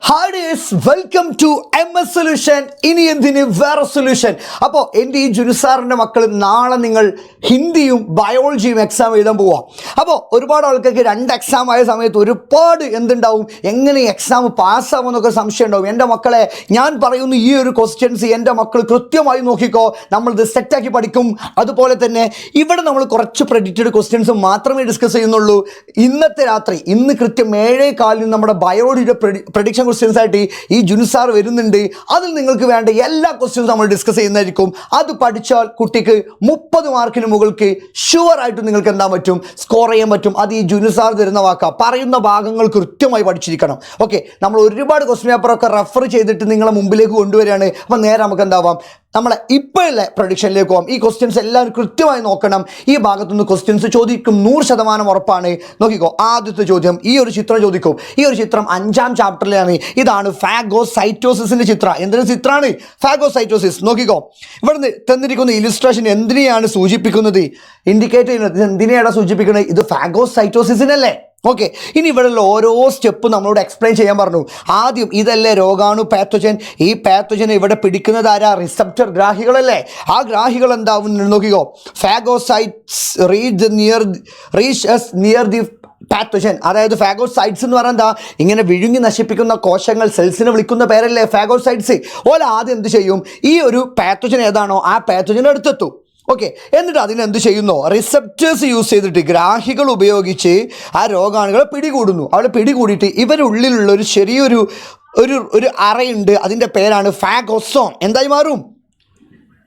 ഹാർഡിയേഴ്സ് welcome to MS solution. ഇനി എന്തിന് വേറെ സൊല്യൂഷൻ. അപ്പോൾ എൻ്റെ ഈ ജുനുസാറിൻ്റെ മക്കൾ നാളെ നിങ്ങൾ ഹിന്ദിയും ബയോളജിയും എക്സാം എഴുതാൻ പോവാം. അപ്പോൾ ഒരുപാട് ആൾക്കാർക്ക് രണ്ട് എക്സാം ആയ സമയത്ത് ഒരുപാട് എന്തുണ്ടാവും, എങ്ങനെ എക്സാം പാസ്സാവുമെന്നൊക്കെ സംശയം ഉണ്ടാവും. എൻ്റെ മക്കളെ ഞാൻ പറയുന്നു, ഈ ഒരു ക്വസ്റ്റ്യൻസ് എൻ്റെ മക്കൾ കൃത്യമായി നോക്കിക്കോ, നമ്മളിത് സെറ്റാക്കി പഠിക്കും. അതുപോലെ തന്നെ ഇവിടെ നമ്മൾ കുറച്ച് പ്രെഡിക്റ്റഡ് ക്വസ്റ്റ്യൻസ് മാത്രമേ ഡിസ്കസ് ചെയ്യുന്നുള്ളൂ. ഇന്നത്തെ രാത്രി ഇന്ന് കൃത്യം 7:15 നമ്മുടെ ബയോളജിയുടെ പ്രഡിക്ഷൻ ക്വസ്റ്റ്യൻസ് ആയിട്ട് ഈ ജുനുസാർ വരുന്നുണ്ട്. അതിൽ നിങ്ങൾക്ക് വേണ്ട എല്ലാ ക്വസ്റ്റ്യൻസും നമ്മൾ ഡിസ്കസ് ചെയ്യുന്നതായിരിക്കും. അത് പഠിച്ചാൽ കുട്ടിക്ക് 30 മാർക്കിന് മുകൾക്ക് ഷുവർ ആയിട്ട് നിങ്ങൾക്ക് എന്താ പറ്റും, സ്കോർ ചെയ്യാൻ പറ്റും. അത് ഈ ജുനുസാർ തരുന്ന വാക്കാ. പറയുന്ന ഭാഗങ്ങൾ കൃത്യമായി പഠിച്ചിരിക്കണം. ഓക്കെ, നമ്മൾ ഒരുപാട് ക്വസ്റ്റ്യൻ പേപ്പറൊക്കെ റെഫർ ചെയ്തിട്ട് നിങ്ങളെ മുമ്പിലേക്ക് കൊണ്ടുവരികയാണ്. അപ്പം നേരെ നമുക്ക് എന്താവാം, നമ്മളെ ഇപ്പോഴുള്ള പ്രൊഡിക്ഷനിലേക്ക് പോകാം. ഈ ക്വസ്റ്റ്യൻസ് എല്ലാവരും കൃത്യമായി നോക്കണം. ഈ ഭാഗത്തുനിന്ന് ക്വസ്റ്റ്യൻസ് ചോദിക്കും, 100% ഉറപ്പാണ്. നോക്കിക്കോ, ആദ്യത്തെ ചോദ്യം ഈ ഒരു ചിത്രം ചോദിക്കും. ഈ ഒരു ചിത്രം 5ാം ചാപ്റ്ററിലാണ്. ഇതാണ് ഫാഗോസൈറ്റോസിസിന്റെ ചിത്രം. എന്തിന്റെ ചിത്രമാണ്? ഫാഗോസൈറ്റോസിസ്. നോക്കിക്കോ, ഇവിടെ തന്നിരിക്കുന്ന ഇലിസ്ട്രേഷൻ എന്തിനെയാണ് സൂചിപ്പിക്കുന്നത്? ഇൻഡിക്കേറ്റ് ചെയ്യുന്നത് എന്തിനെയാണ് സൂചിപ്പിക്കുന്നത്? ഇത് ഫാഗോസൈറ്റോസിസിനല്ലേ. ഓക്കെ, ഇനി ഇവിടെയുള്ള ഓരോ സ്റ്റെപ്പ് നമ്മളോട് എക്സ്പ്ലെയിൻ ചെയ്യാൻ പറഞ്ഞു. ആദ്യം ഇതല്ലേ രോഗാണു പാത്തോജൻ. ഈ പാത്തോജനെ ഇവിടെ പിടിക്കുന്നത് ആരാ? റിസപ്റ്റർ ഗ്രാഹികളല്ലേ. ആ ഗ്രാഹികൾ എന്താവും നോക്കിക്കോ. Phagocytes reach near the pathogen. അതായത് ഫാഗോസൈറ്റ്സ് എന്ന് പറഞ്ഞാൽ എന്താ? ഇങ്ങനെ വിഴുങ്ങി നശിപ്പിക്കുന്ന കോശങ്ങൾ, സെൽസിനെ വിളിക്കുന്ന പേരല്ലേ ഫാഗോസൈറ്റ്സ്. ഓല ആദ്യം എന്ത് ചെയ്യും? ഈ ഒരു പാത്തോജൻ ഏതാണോ ആ പാത്തോജൻ അടുത്തെത്തും. ഓക്കെ, എന്നിട്ട് അതിനെന്ത് ചെയ്യുന്നു? റിസപ്റ്റേഴ്സ് യൂസ് ചെയ്തിട്ട്, ഗ്രാഹികൾ ഉപയോഗിച്ച് ആ രോഗാണുകളെ പിടികൂടുന്നു. അവളെ പിടികൂടിയിട്ട് ഇവരുള്ളിലുള്ള ഒരു ചെറിയൊരു ഒരു അറയുണ്ട്. അതിൻ്റെ പേരാണ് ഫാഗോസോം. എന്തായി മാറും?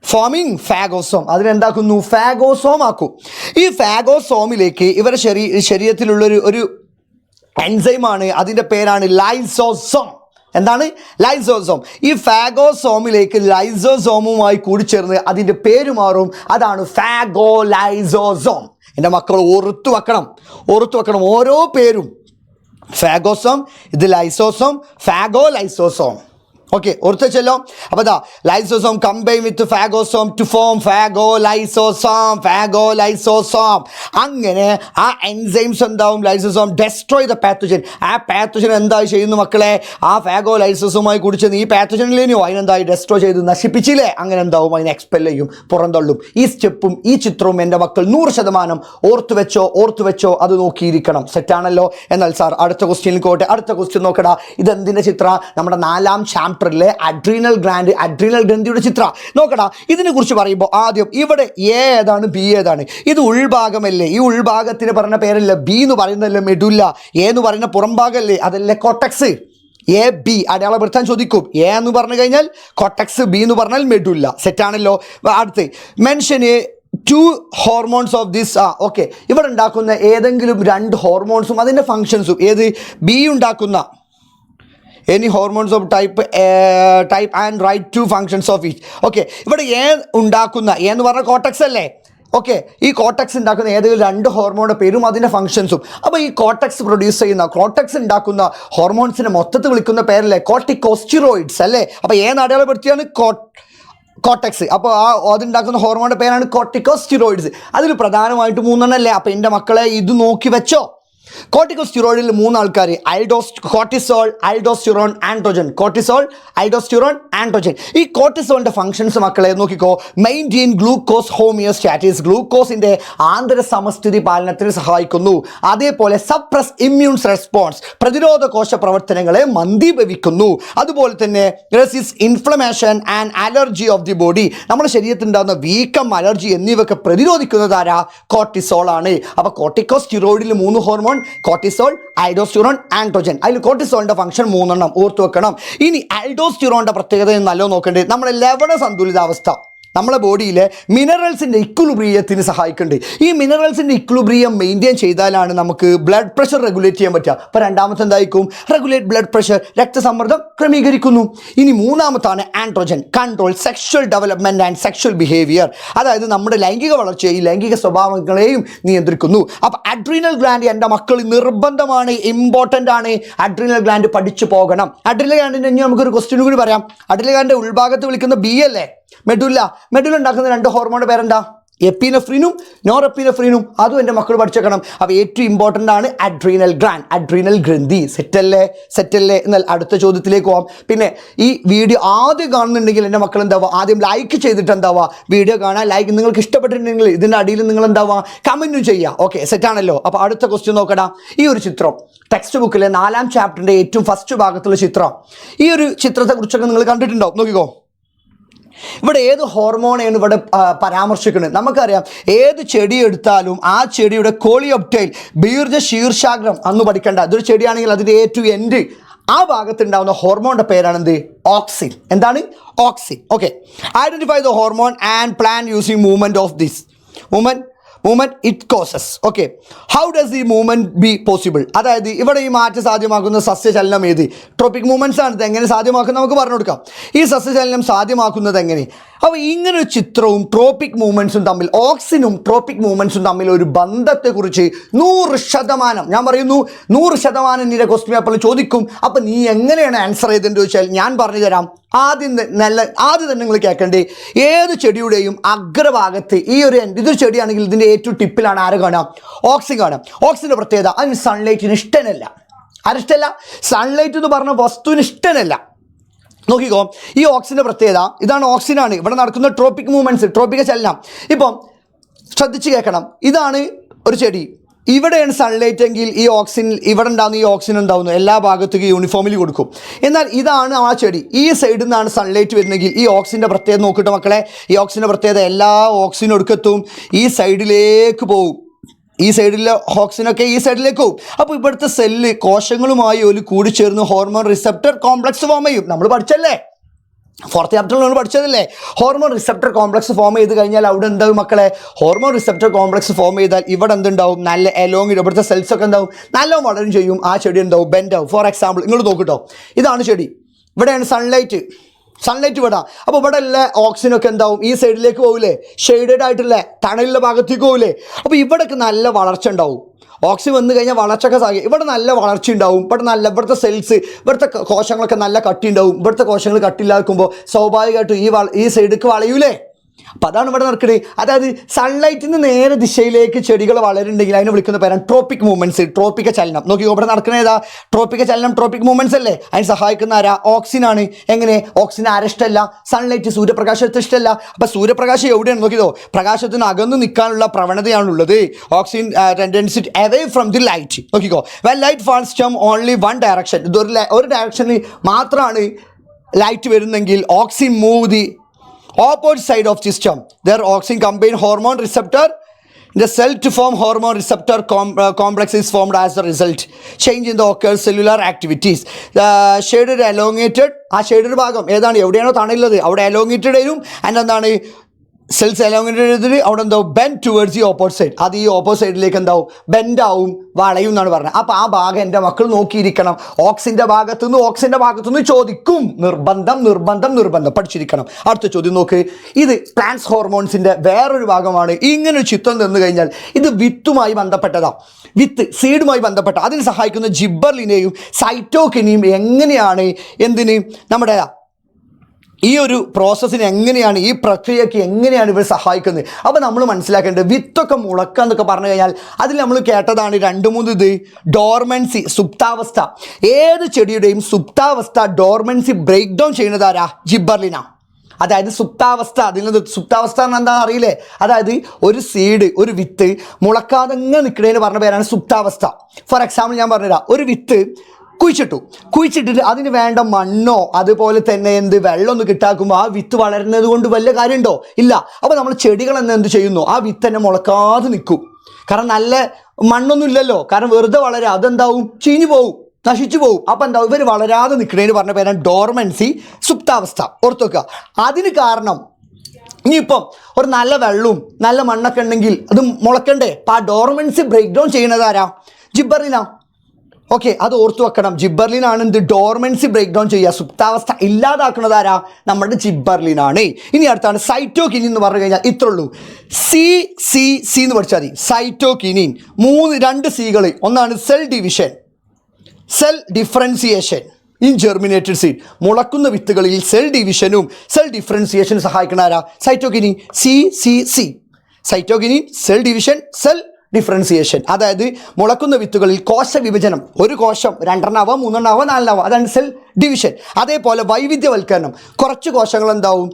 Forming phagosome. അതിനെന്താക്കുന്നു? ഫാഗോസോം ആക്കും. ഈ ഫാഗോസോമിലേക്ക് ഇവരുടെ ശരീരത്തിലുള്ളൊരു എൻസൈമാണ്. അതിൻ്റെ പേരാണ് ലൈസോസോം. എന്താണ്? ലൈസോസോം. ഈ ഫാഗോസോമിലേക്ക് ലൈസോസോമുമായി കൂടിച്ചേർന്ന് അതിൻ്റെ പേര് മാറും. അതാണ് ഫാഗോലൈസോസോം. എൻ്റെ മക്കൾ ഓർത്തു വെക്കണം ഓരോ പേരും. ഫാഗോസോം, ഇത് ലൈസോസോം, ഫാഗോലൈസോസോം. ഓക്കെ, ഓർത്ത് വെച്ചല്ലോ. അപ്പോൾ ഇതാ lysosome combine with phagosome to form phagolysosome. അങ്ങനെ ആ എൻസൈംസ് എന്താവും? Lysosome destroy the pathogen. ആ പാത്തോജൻ എന്താ ചെയ്യുന്നു മക്കളെ? ആ ഫാഗോലൈസോസുമായി കുടിച്ചത് ഈ പാത്തോജനിലേനോ അതിനെന്തായി? ഡെസ്ട്രോയ് ചെയ്ത് നശിപ്പിച്ചില്ലേ. അങ്ങനെ എന്താവും? അതിനെ എക്സ്പെൽ ചെയ്യും, പുറന്തള്ളും. ഈ സ്റ്റെപ്പും ഈ ചിത്രവും എൻ്റെ മക്കൾ 100% ഓർത്തു വെച്ചോ. അത് നോക്കിയിരിക്കണം. സെറ്റാണല്ലോ. എന്നാൽ സാർ അടുത്ത ക്വസ്റ്റ്യനിൽ പോട്ടെ. അടുത്ത ക്വസ്റ്റ്യൻ നോക്കടാ. ഇതെന്തിൻ്റെ ചിത്ര? നമ്മുടെ 4ാം ചാപ്റ്ററിലെ അഡ്രീനൽ ഗ്രന്ഥിയുടെ ചിത്ര. നോക്കടാ, ഇതിനെ കുറിച്ച് പറയുമ്പോൾ ആദ്യം ഇവിടെ എ ഏതാണ്, ബി ഏതാണ്? ഇത് ഉൾഭാഗമല്ലേ. ഈ ഉൾഭാഗത്തിന് പറഞ്ഞ പേരല്ല. ബി എന്ന് പറയുന്നതല്ലേ മെഡുല്ല. എ എന്ന് പറയുന്ന പുറംഭാഗമല്ലേ, അതല്ലേ കോർട്ടെക്സ്. എ ബി അടയാളപ്പെടുത്താൻ ചോദിക്കും. എ എന്ന് പറഞ്ഞു കഴിഞ്ഞാൽ കോർട്ടെക്സ്, ബി എന്ന് പറഞ്ഞാൽ മെഡുല്ല. സെറ്റാണല്ലോ. അടുത്ത് mention 2 hormones of this. Okay, ഇവിടെ ഉണ്ടാക്കുന്ന ഏതെങ്കിലും 2 ഹോർമോൺസും അതിൻ്റെ ഫങ്ഷൻസും. ഏത്? ബി ഉണ്ടാക്കുന്ന any hormones of type and write 2 functions of each. Okay, ഇവിടെ എ ഉണ്ടാക്കുന്ന, എ എന്ന് പറഞ്ഞാൽ കോർട്ടെക്സ് അല്ലേ. ഓക്കെ, ഈ കോർട്ടെക്സ് ഉണ്ടാക്കുന്ന ഏതെങ്കിലും 2 ഹോർമോണിൻ്റെ പേരും അതിൻ്റെ ഫങ്ഷൻസും. അപ്പോൾ ഈ കോർട്ടെക്സ് ഉണ്ടാക്കുന്ന ഹോർമോൺസിനെ മൊത്തത്തിൽ വിളിക്കുന്ന പേരല്ലേ കോർട്ടിക്കോസ്റ്റിറോയിഡ്സ് അല്ലേ. അപ്പോൾ അടയാളപ്പെടുത്തിയാണ് കോർട്ടെക്സ്. അപ്പോൾ അതുണ്ടാക്കുന്ന ഹോർമോണിൻ്റെ പേരാണ് കോർട്ടിക്കോസ്റ്റിറോയിഡ്സ്. അതിൽ പ്രധാനമായിട്ട് 3 അല്ലേ. അപ്പോൾ എൻ്റെ മക്കളെ ഇത് നോക്കി വെച്ചോ. കോർട്ടിക്കോസ്റ്റിറോയിഡിൽ 3 ആൾക്കാർ: കോർട്ടിസോൾ, ആൽഡോസ്റ്റിറോൺ, ആൻഡ്രോജൻ. ഈ കോർട്ടിസോളിൻ്റെ ഫങ്ഷൻസ് മക്കളെ നോക്കിക്കോ. മെയിൻറ്റെയിൻ ഗ്ലൂക്കോസ് ഹോമിയോസ്റ്റാറ്റിസ്, ഗ്ലൂക്കോസിൻ്റെ ആന്തര സമസ്ഥിതി പാലനത്തിന് സഹായിക്കുന്നു. അതേപോലെ സപ്രസ് ഇമ്മ്യൂൺ റെസ്പോൺസ്, പ്രതിരോധ കോശ പ്രവർത്തനങ്ങളെ മന്ദീഭവിക്കുന്നു. അതുപോലെ തന്നെ resist inflammation and allergy of the body, നമ്മുടെ ശരീരത്തിലുണ്ടാകുന്ന വീക്കം, അലർജി എന്നിവയൊക്കെ പ്രതിരോധിക്കുന്നത് ആരാ? കോർട്ടിസോൾ ആണ്. അപ്പോൾ കോർട്ടിക്കോസ്റ്റിറോയിഡിൽ 3 ഹോർമോൺ: കോർട്ടിസോൾ, ആൽഡോസ്റ്റിറോൺ, ആൻഡ്രോജൻ. അതിൽ കോർട്ടിസോളിൻ്റെ ഫംഗ്ഷൻ 3 ഓർത്തു വെക്കണം. ഇനി ആൽഡോസ്റ്റിറോണിൻ്റെ പ്രത്യേകത നല്ലോണം നോക്കേണ്ടത് നമ്മുടെ ലവണ സന്തുലിതാവസ്ഥ. നമ്മളെ ബോഡിയിലെ മിനറൽസിൻ്റെ ഇക്വിലിബ്രിയത്തിന് സഹായിക്കുന്നുണ്ട്. ഈ മിനറൽസിൻ്റെ ഇക്വിലിബ്രിയം മെയിൻറ്റെയിൻ ചെയ്താലാണ് നമുക്ക് ബ്ലഡ് പ്രഷർ റെഗുലേറ്റ് ചെയ്യാൻ പറ്റുക. അപ്പോൾ രണ്ടാമത്തെ എന്തായിരിക്കും? റെഗുലേറ്റ് ബ്ലഡ് പ്രഷർ, രക്തസമ്മർദ്ദം ക്രമീകരിക്കുന്നു. ഇനി 3ാമത്താണ് androgen, control sexual development and sexual behaviour. അതായത് നമ്മുടെ ലൈംഗിക വളർച്ചയെയും ലൈംഗിക സ്വഭാവങ്ങളെയും നിയന്ത്രിക്കുന്നു. അപ്പോൾ അഡ്രീനൽ ഗ്ലാൻഡ് എൻ്റെ മക്കൾ നിർബന്ധമാണ്, ഇമ്പോർട്ടൻ്റ് ആണ്. അഡ്രീനൽ ഗ്ലാൻഡ് പഠിച്ചു പോകണം. അഡ്രീനൽ ഗ്ലാൻഡിൻ്റെ ഇനി നമുക്കൊരു ക്വസ്റ്റ്യൻ കൂടി പറയാം. അഡ്രീനൽ ഗ്ലാൻഡിൻ്റെ ഉൾഭാഗത്ത് വിളിക്കുന്ന ബി അല്ലേ മെഡുല്ല. ഉണ്ടാക്കുന്ന 2 ഹോർമോണിൻ്റെ പേരെന്താ? എപ്പിനെഫ്രിനും നോറെപ്പിനെഫ്രിനും അതും എൻ്റെ മക്കൾ പഠിച്ചേക്കണം. അപ്പോൾ ഏറ്റവും ഇമ്പോർട്ടൻ്റ് ആണ് അഡ്രീനൽ ഗ്ലാൻഡ്, അഡ്രീനൽ ഗ്രന്ഥി. സെറ്റല്ലേ എന്നാൽ അടുത്ത ചോദ്യത്തിലേക്ക് പോകാം. പിന്നെ ഈ വീഡിയോ ആദ്യം കാണുന്നുണ്ടെങ്കിൽ എൻ്റെ മക്കൾ എന്താവുക, ആദ്യം ലൈക്ക് ചെയ്തിട്ട് എന്താവുക വീഡിയോ കാണാൻ. ലൈക്ക് നിങ്ങൾക്ക് ഇഷ്ടപ്പെട്ടിട്ടുണ്ടെങ്കിൽ ഇതിൻ്റെ അടിയിൽ നിങ്ങൾ എന്താവുക കമൻറ്റും ചെയ്യുക. ഓക്കെ, സെറ്റാണല്ലോ. അപ്പോൾ അടുത്ത ക്വസ്റ്റ്യൻ നോക്കടാ. ഈ ഒരു ചിത്രം ടെക്സ്റ്റ് ബുക്കിലെ 4-ാം ചാപ്റ്ററിൻ്റെ ഏറ്റവും ഫസ്റ്റ് ഭാഗത്തുള്ള ചിത്രം. ഈ ഒരു ചിത്രത്തെക്കുറിച്ചൊക്കെ നിങ്ങൾ കണ്ടിട്ടുണ്ടാവും. നോക്കിക്കോ, ഇവിടെ ഏത് ഹോർമോണാണ് ഇവിടെ പരാമർശിക്കുന്നത്? നമുക്കറിയാം, ഏത് ചെടി എടുത്താലും ആ ചെടിയുടെ കോളിയോപ്റ്റൈൽ ബീർജ ശീർഷാഗ്രം അന്ന് പഠിക്കേണ്ട. അതൊരു ചെടിയാണെങ്കിൽ അതിൻ്റെ ഏറ്റവും എൻഡ് ആ ഭാഗത്തുണ്ടാവുന്ന ഹോർമോണിൻ്റെ പേരാണ് എന്ത്? ഓക്സിൻ. എന്താണ്? Auxin. Okay, identify the hormone and plan using movement of this movement it causes. Okay, how does ഈ മൂവ്മെൻറ്റ് ബി പോസിബിൾ? അതായത് ഇവിടെ ഈ മാറ്റം സാധ്യമാക്കുന്ന സസ്യചലനം ഏത്? ട്രോപ്പിക് മൂവ്മെൻറ്റ്സ് ആണ്. ഇത് എങ്ങനെ സാധ്യമാക്കുന്നത് നമുക്ക് പറഞ്ഞു കൊടുക്കാം. ഈ സസ്യചലനം സാധ്യമാക്കുന്നത് എങ്ങനെ? അപ്പോൾ ഇങ്ങനൊരു ചിത്രവും ട്രോപ്പിക് മൂവ്മെൻറ്റ്സും തമ്മിൽ, ഓക്സിനും ട്രോപ്പിക് മൂവ്മെൻറ്റ്സും തമ്മിൽ ഒരു ബന്ധത്തെക്കുറിച്ച് 100% ഞാൻ പറയുന്നു 100% നിന്റെ ക്വസ്റ്റ്യൻ പേപ്പറിൽ ചോദിക്കും. അപ്പം നീ എങ്ങനെയാണ് ആൻസർ ചെയ്തതെന്ന് ചോദിച്ചാൽ ഞാൻ പറഞ്ഞു തരാം. ആദ്യം തന്നെ നിങ്ങൾ കേൾക്കേണ്ടേ, ഏത് ചെടിയുടെയും അഗ്രഭാഗത്ത് ഈ ഒരു ഇതൊരു ചെടിയാണെങ്കിൽ ഇതിൻ്റെ ഏറ്റവും ടിപ്പിലാണ് ആരെ കാണാം? ഓക്സിൻ കാണാം. ഓക്സിൻ്റെ പ്രത്യേകത, അതിന് സൺലൈറ്റിന് ഇഷ്ടമല്ല. ആരിഷ്ടമല്ല? സൺലൈറ്റ് എന്ന് പറഞ്ഞ വസ്തുവിന് ഇഷ്ടമല്ല. നോക്കിക്കോ, ഈ ഓക്സിൻ്റെ പ്രത്യേകത ഇതാണ്. ഓക്സിനാണ് ഇവിടെ നടക്കുന്ന ട്രോപ്പിക് മൂവ്മെൻറ്റ്സ്, ട്രോപ്പിക ചലനം. ഇപ്പം ശ്രദ്ധിച്ച് കേൾക്കണം, ഇതാണ് ഒരു ചെടി, ഇവിടെയാണ് സൺലൈറ്റ് എങ്കിൽ ഈ ഓക്സിൻ ഇവിടെ ഉണ്ടാകുന്ന ഈ ഓക്സിൻ ഉണ്ടാവുന്നു എല്ലാ ഭാഗത്തേക്ക് യൂണിഫോമിൽ കൊടുക്കും. എന്നാൽ ഇതാണ് ആ ചെടി, ഈ സൈഡിൽ നിന്നാണ് സൺലൈറ്റ് വരുന്നെങ്കിൽ ഈ ഓക്സിൻ്റെ പ്രത്യേകത നോക്കിയിട്ട് മക്കളെ, ഈ ഓക്സിൻ്റെ പ്രത്യേകത എല്ലാ ഓക്സിനും എടുക്കെത്തും ഈ സൈഡിലേക്ക് പോകും. ഈ സൈഡിലെ ഓക്സിനൊക്കെ ഈ സൈഡിലേക്ക് പോകും. അപ്പോൾ ഇവിടുത്തെ സെല്ല് കോശങ്ങളുമായി ഒരു കൂടിച്ചേർന്ന് ഹോർമോൺ റിസപ്റ്റർ കോംപ്ലക്സ് ഫോം ചെയ്യും. നമ്മൾ പഠിച്ചല്ലേ, 4th ചാപ്റ്ററിൽ നമ്മൾ പഠിച്ചതല്ലേ? ഹോർമോൺ റിസപ്റ്റർ കോംപ്ലക്സ് ഫോം ചെയ്ത് കഴിഞ്ഞാൽ അവിടെ എന്താവും മക്കളെ? ഹോർമോൺ റിസപ്റ്റർ കോംപ്ലക്സ് ഫോം ചെയ്താൽ ഇവിടെ എന്തുണ്ടാവും? നല്ല എലോങ്ങിൽ ഇവിടുത്തെ സെൽസൊക്കെ എന്താവും? നല്ല വളരും ചെയ്യും. ആ ചെടി എന്താവും? ബെൻഡാവും. ഫോർ എക്സാമ്പിൾ നിങ്ങൾ നോക്കിട്ടോ, ഇതാണ് ചെടി, ഇവിടെയാണ് സൺലൈറ്റ് വിടാം. അപ്പോൾ ഇവിടെ എല്ലാ ഓക്സിനൊക്കെ എന്താവും? ഈ സൈഡിലേക്ക് പോകില്ലേ? ഷെയ്ഡഡ് ആയിട്ടില്ലേ? തണലിൻ്റെ ഭാഗത്തേക്ക് പോകില്ലേ? അപ്പോൾ ഇവിടെയൊക്കെ നല്ല വളർച്ച ഉണ്ടാവും. ഓക്സിജൻ വന്നു കഴിഞ്ഞാൽ വളർച്ചയൊക്കെ സാധിക്കും. ഇവിടെ നല്ല വളർച്ച ഉണ്ടാവും. ഇവിടുത്തെ സെൽസ്, ഇവിടുത്തെ കോശങ്ങളൊക്കെ നല്ല കട്ടി ഉണ്ടാവും. ഇവിടുത്തെ കോശങ്ങൾ കട്ടിയില്ലാക്കുമ്പോൾ സ്വാഭാവികമായിട്ടും ഈ സൈഡിലേക്ക് വളയൂലേ? അപ്പം അതാണ് ഇവിടെ നടക്കുന്നത്. അതായത് സൺലൈറ്റിന് നേരെ ദിശയിലേക്ക് ചെടികൾ വളരുന്നുണ്ടെങ്കിൽ അതിനെ വിളിക്കുന്ന പേരാണ് ട്രോപ്പിക് മൂവ്മെൻറ്റ്സ്, ട്രോപ്പിക ചലനം. നോക്കി, ഇവിടെ നടക്കുന്ന ഏതാ? ട്രോപ്പിക ചലനം, ട്രോപ്പിക് മൂവ്മെൻറ്റ്സ് അല്ലേ? അതിന് സഹായിക്കുന്ന ആരാ? ഓക്സിനാണ്. എങ്ങനെ? ഓക്സിന് ആരെ ഇഷ്ടമല്ല? സൺലൈറ്റ്, സൂര്യപ്രകാശത്തെ ഇഷ്ടമല്ല. അപ്പോൾ സൂര്യപ്രകാശം എവിടെയാണ്? നോക്കിയതോ, പ്രകാശത്തിന് അകന്നു നിൽക്കാനുള്ള പ്രവണതയാണുള്ളത്. Auxin tendency away from the light. നോക്കിക്കോ, when light falls from only one direction, ഒരു ഡയറക്ഷനിൽ മാത്രമാണ് ലൈറ്റ് വരുന്നെങ്കിൽ auxin move the opposite side of system. There oxygen combine hormone receptor the cell to form hormone receptor complex is formed as a result. Change in the occurs cellular activities. Shaded elongated, ആ shaded ഭാഗം ഏതാണ്? എവിടെയാണോ തണലുള്ളത് അവിടെ elongated ആയിരിക്കും. And എന്താണ്? Cells elongated ചെയ്തിട്ട് അവിടെ എന്താവും? ബെൻഡ് ടുവേർഡ്സ് ഈ ഓപ്പോസിറ്റ് സൈഡ്. അത് ഈ ഓപ്പോസിറ്റ് സൈഡിലേക്ക് എന്താവും? ബെൻഡാവും, വളയും എന്നാണ് പറഞ്ഞത്. അപ്പോൾ ആ ഭാഗം എൻ്റെ മക്കൾ നോക്കിയിരിക്കണം. ഓക്സിൻ്റെ ഭാഗത്തുനിന്ന് ചോദിക്കും. നിർബന്ധം പഠിച്ചിരിക്കണം. അടുത്ത ചോദ്യം നോക്ക്, ഇത് പ്ലാന്റ്സ് ഹോർമോൺസിൻ്റെ വേറൊരു ഭാഗമാണ്. ഇങ്ങനൊരു ചിത്രം തന്നു കഴിഞ്ഞാൽ ഇത് വിത്തുമായി ബന്ധപ്പെട്ടതാണ്. വിത്ത് സീഡുമായി ബന്ധപ്പെട്ട അതിന് സഹായിക്കുന്ന ജിബ്ബർലിനെയും സൈറ്റോകിനെയും എങ്ങനെയാണ് നമ്മുടെ ഈ ഒരു പ്രോസസ്സിന് എങ്ങനെയാണ്, ഈ പ്രക്രിയയ്ക്ക് എങ്ങനെയാണ് ഇവർ സഹായിക്കുന്നത്? അപ്പോൾ നമ്മൾ മനസ്സിലാക്കേണ്ടത്, വിത്തൊക്കെ മുളക്കുക എന്നൊക്കെ പറഞ്ഞു കഴിഞ്ഞാൽ അതിൽ നമ്മൾ കേട്ടതാണ് 2-3 ഇത് ഡോർമൻസി, സുപ്താവസ്ഥ. ഏത് ചെടിയുടെയും സുപ്താവസ്ഥ ഡോർമൻസി ബ്രേക്ക് ഡൗൺ ചെയ്യുന്നത് ആരാ? ജിബ്ബർലിനാ. അതായത് സുപ്താവസ്ഥ, സുപ്താവസ്ഥ എന്ന് എന്താ അറിയില്ലേ? അതായത് ഒരു സീഡ്, ഒരു വിത്ത് മുളക്കാതെ നിൽക്കുന്നതിന് പറഞ്ഞ പേരാണ് സുപ്താവസ്ഥ. ഫോർ എക്സാമ്പിൾ ഞാൻ പറഞ്ഞുതരാം, ഒരു വിത്ത് കുഴിച്ചിട്ടിട്ട് അതിന് വേണ്ട മണ്ണോ അതുപോലെ തന്നെ വെള്ളമൊന്നും കിട്ടാക്കുമ്പോൾ ആ വിത്ത് വളരുന്നത് കൊണ്ട് വലിയ കാര്യമുണ്ടോ? ഇല്ല. അപ്പോൾ നമ്മൾ ചെടികൾ എന്ത് ചെയ്യുന്നു? ആ വിത്ത് തന്നെ മുളക്കാതെ നിൽക്കും. കാരണം നല്ല മണ്ണൊന്നും ഇല്ലല്ലോ. കാരണം വെറുതെ വളരുക, അതെന്താവും? ചീഞ്ഞു പോവും, നശിച്ചു പോകും. അപ്പം എന്താവും? ഇവർ വളരാതെ നിൽക്കുന്നതിന് പറഞ്ഞ പേരാണ് ഡോർമൻസി, സുപ്താവസ്ഥ. ഓർത്ത് വെക്കുക. അതിന് കാരണം ഇനിയിപ്പം ഒരു നല്ല വെള്ളവും നല്ല മണ്ണൊക്കെ ഉണ്ടെങ്കിൽ അത് മുളക്കണ്ടേ? അപ്പം ആ ഡോർമൻസി ബ്രേക്ക് ഡൗൺ ചെയ്യുന്നത് ആരാ? ജിബ്ബർലിനാ. ഓക്കെ, അത് ഓർത്തു വെക്കണം. ജിബ്ബർലിനാണ് ഡോർമൻസി ബ്രേക്ക് ഡൗൺ ചെയ്യുക, സുപ്താവസ്ഥ ഇല്ലാതാക്കുന്നത് ആരാ? നമ്മുടെ ജിബ്ബർലിനാണ്. ഇനി അടുത്താണ് സൈറ്റോകിനിൻ എന്ന് പറഞ്ഞു കഴിഞ്ഞാൽ ഇത്രേ ഉള്ളൂ. സി എന്ന് പഠിച്ചാൽ മതി. സൈറ്റോകിനിൻ 2 സീകൾ. ഒന്നാണ് cell division, cell differentiation in germinated seed. മുളക്കുന്ന വിത്തുകളിൽ സെൽ ഡിവിഷനും സെൽ ഡിഫറൻസിയേഷനും സഹായിക്കുന്ന ആരാ? Cytokinin. C cytokinin, cell division, cell differentiation. അതായത് മുളക്കുന്ന വിത്തുകളിൽ കോശ വിഭജനം, ഒരു കോശം 2 ആവാം 3 ആവാം 4 ആവാം, അതാണ് സെൽ ഡിവിഷൻ. അതേപോലെ വൈവിധ്യവൽക്കരണം, കുറച്ച് കോശങ്ങൾ എന്താവും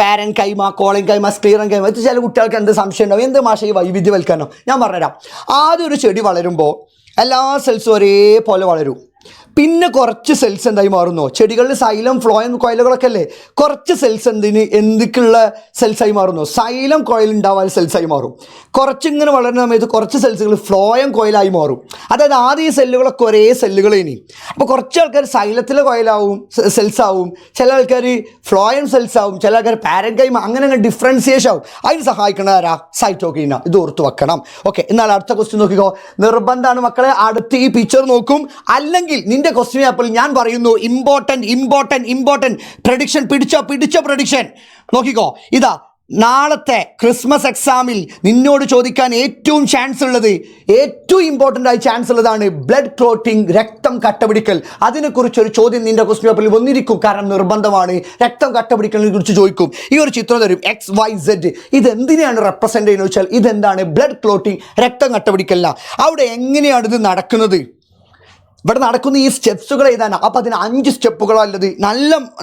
പാരൻ കൈമ, കോളിൻ കൈമ, സ്ക്ലീറൻ കൈമ. ഇത് ചില കുട്ടികൾക്ക് എന്ത് സംശയം ഉണ്ടാവും, എന്ത് മാഷ ഈ വൈവിധ്യവൽക്കരണം? ഞാൻ പറഞ്ഞുതരാം. ആദ്യം ഒരു ചെടി വളരുമ്പോൾ എല്ലാ സെൽസും ഒരേപോലെ വളരും. പിന്നെ കുറച്ച് സെൽസ് എന്തായി മാറുന്നു, ചെടികളിൽ സൈലം ഫ്ലോയം കോയിലുകളൊക്കെ അല്ലേ, കുറച്ച് സെൽസ് എന്തൊക്കെയുള്ള സെൽസായി മാറുന്നു, സൈലം കോയിൽ ഉണ്ടാവാൻ സെൽസായി മാറും. കുറച്ചിങ്ങനെ വളരുന്ന സമയത്ത് കുറച്ച് സെൽസുകൾ ഫ്ലോയം കോയിലായി മാറും. അതായത് ആദ്യം ഈ സെല്ലുകളൊക്കെ ഒരേ സെല്ലുകൾ ഇനി. അപ്പോൾ കുറച്ച് ആൾക്കാർ സൈലത്തിലെ കോയിലാവും സെൽസാവും, ചില ആൾക്കാർ ഫ്ലോയം സെൽസാവും, ചില ആൾക്കാർ പാരൻകൈമ, അങ്ങനെ ഡിഫറൻസിയേഷൻ ആവും. അതിന് സഹായിക്കുന്നത് ആരാ? സൈറ്റോകിന. ഇത് ഓർത്ത് വെക്കണം. ഓക്കെ, എന്നാൽ അടുത്ത ക്വസ്റ്റ്യൻ നോക്കിക്കോ. നിർബന്ധമാണ് മക്കളെ, അടുത്ത് ഈ പിക്ചർ നോക്കും, അല്ലെങ്കിൽ നിന്റെ ക്വസ്റ്റ്യൻ പേപ്പറിൽ ഞാൻ പറയുന്നു ഇമ്പോർട്ടൻറ്റ് പ്രഡിക്ഷൻ. പിടിച്ചോ പ്രഡിക്ഷൻ നോക്കിക്കോ. ഇതാ നാളത്തെ ക്രിസ്മസ് എക്സാമിൽ നിന്നോട് ചോദിക്കാൻ ഏറ്റവും ഇമ്പോർട്ടൻ്റ് ആയി ചാൻസ് ഉള്ളതാണ് ബ്ലഡ് ക്ലോട്ടിംഗ്, രക്തം കട്ടപിടിക്കൽ. അതിനെക്കുറിച്ചൊരു ചോദ്യം നിന്റെ ക്വസ്റ്റ്യൻ പേപ്പറിൽ വന്നിരിക്കും, കാരണം നിർബന്ധമാണ്. രക്തം കട്ടപിടിക്കലിനെ കുറിച്ച് ചോദിക്കും. ഈ ഒരു ചിത്രം തരും, XYZ. ഇതെന്തിനെയാണ് റെപ്രസെൻ്റ് ചെയ്യുന്നത് വെച്ചാൽ ഇതെന്താണ്? ബ്ലഡ് ക്ലോട്ടിംഗ്, രക്തം കട്ടപിടിക്കലില്ല. അവിടെ എങ്ങനെയാണ് ഇത് നടക്കുന്നത്? ഇവിടെ നടക്കുന്ന ഈ സ്റ്റെപ്സുകൾ ഏതാണ്? അപ്പോൾ അതിന് 5 സ്റ്റെപ്പുകളല്ലത്.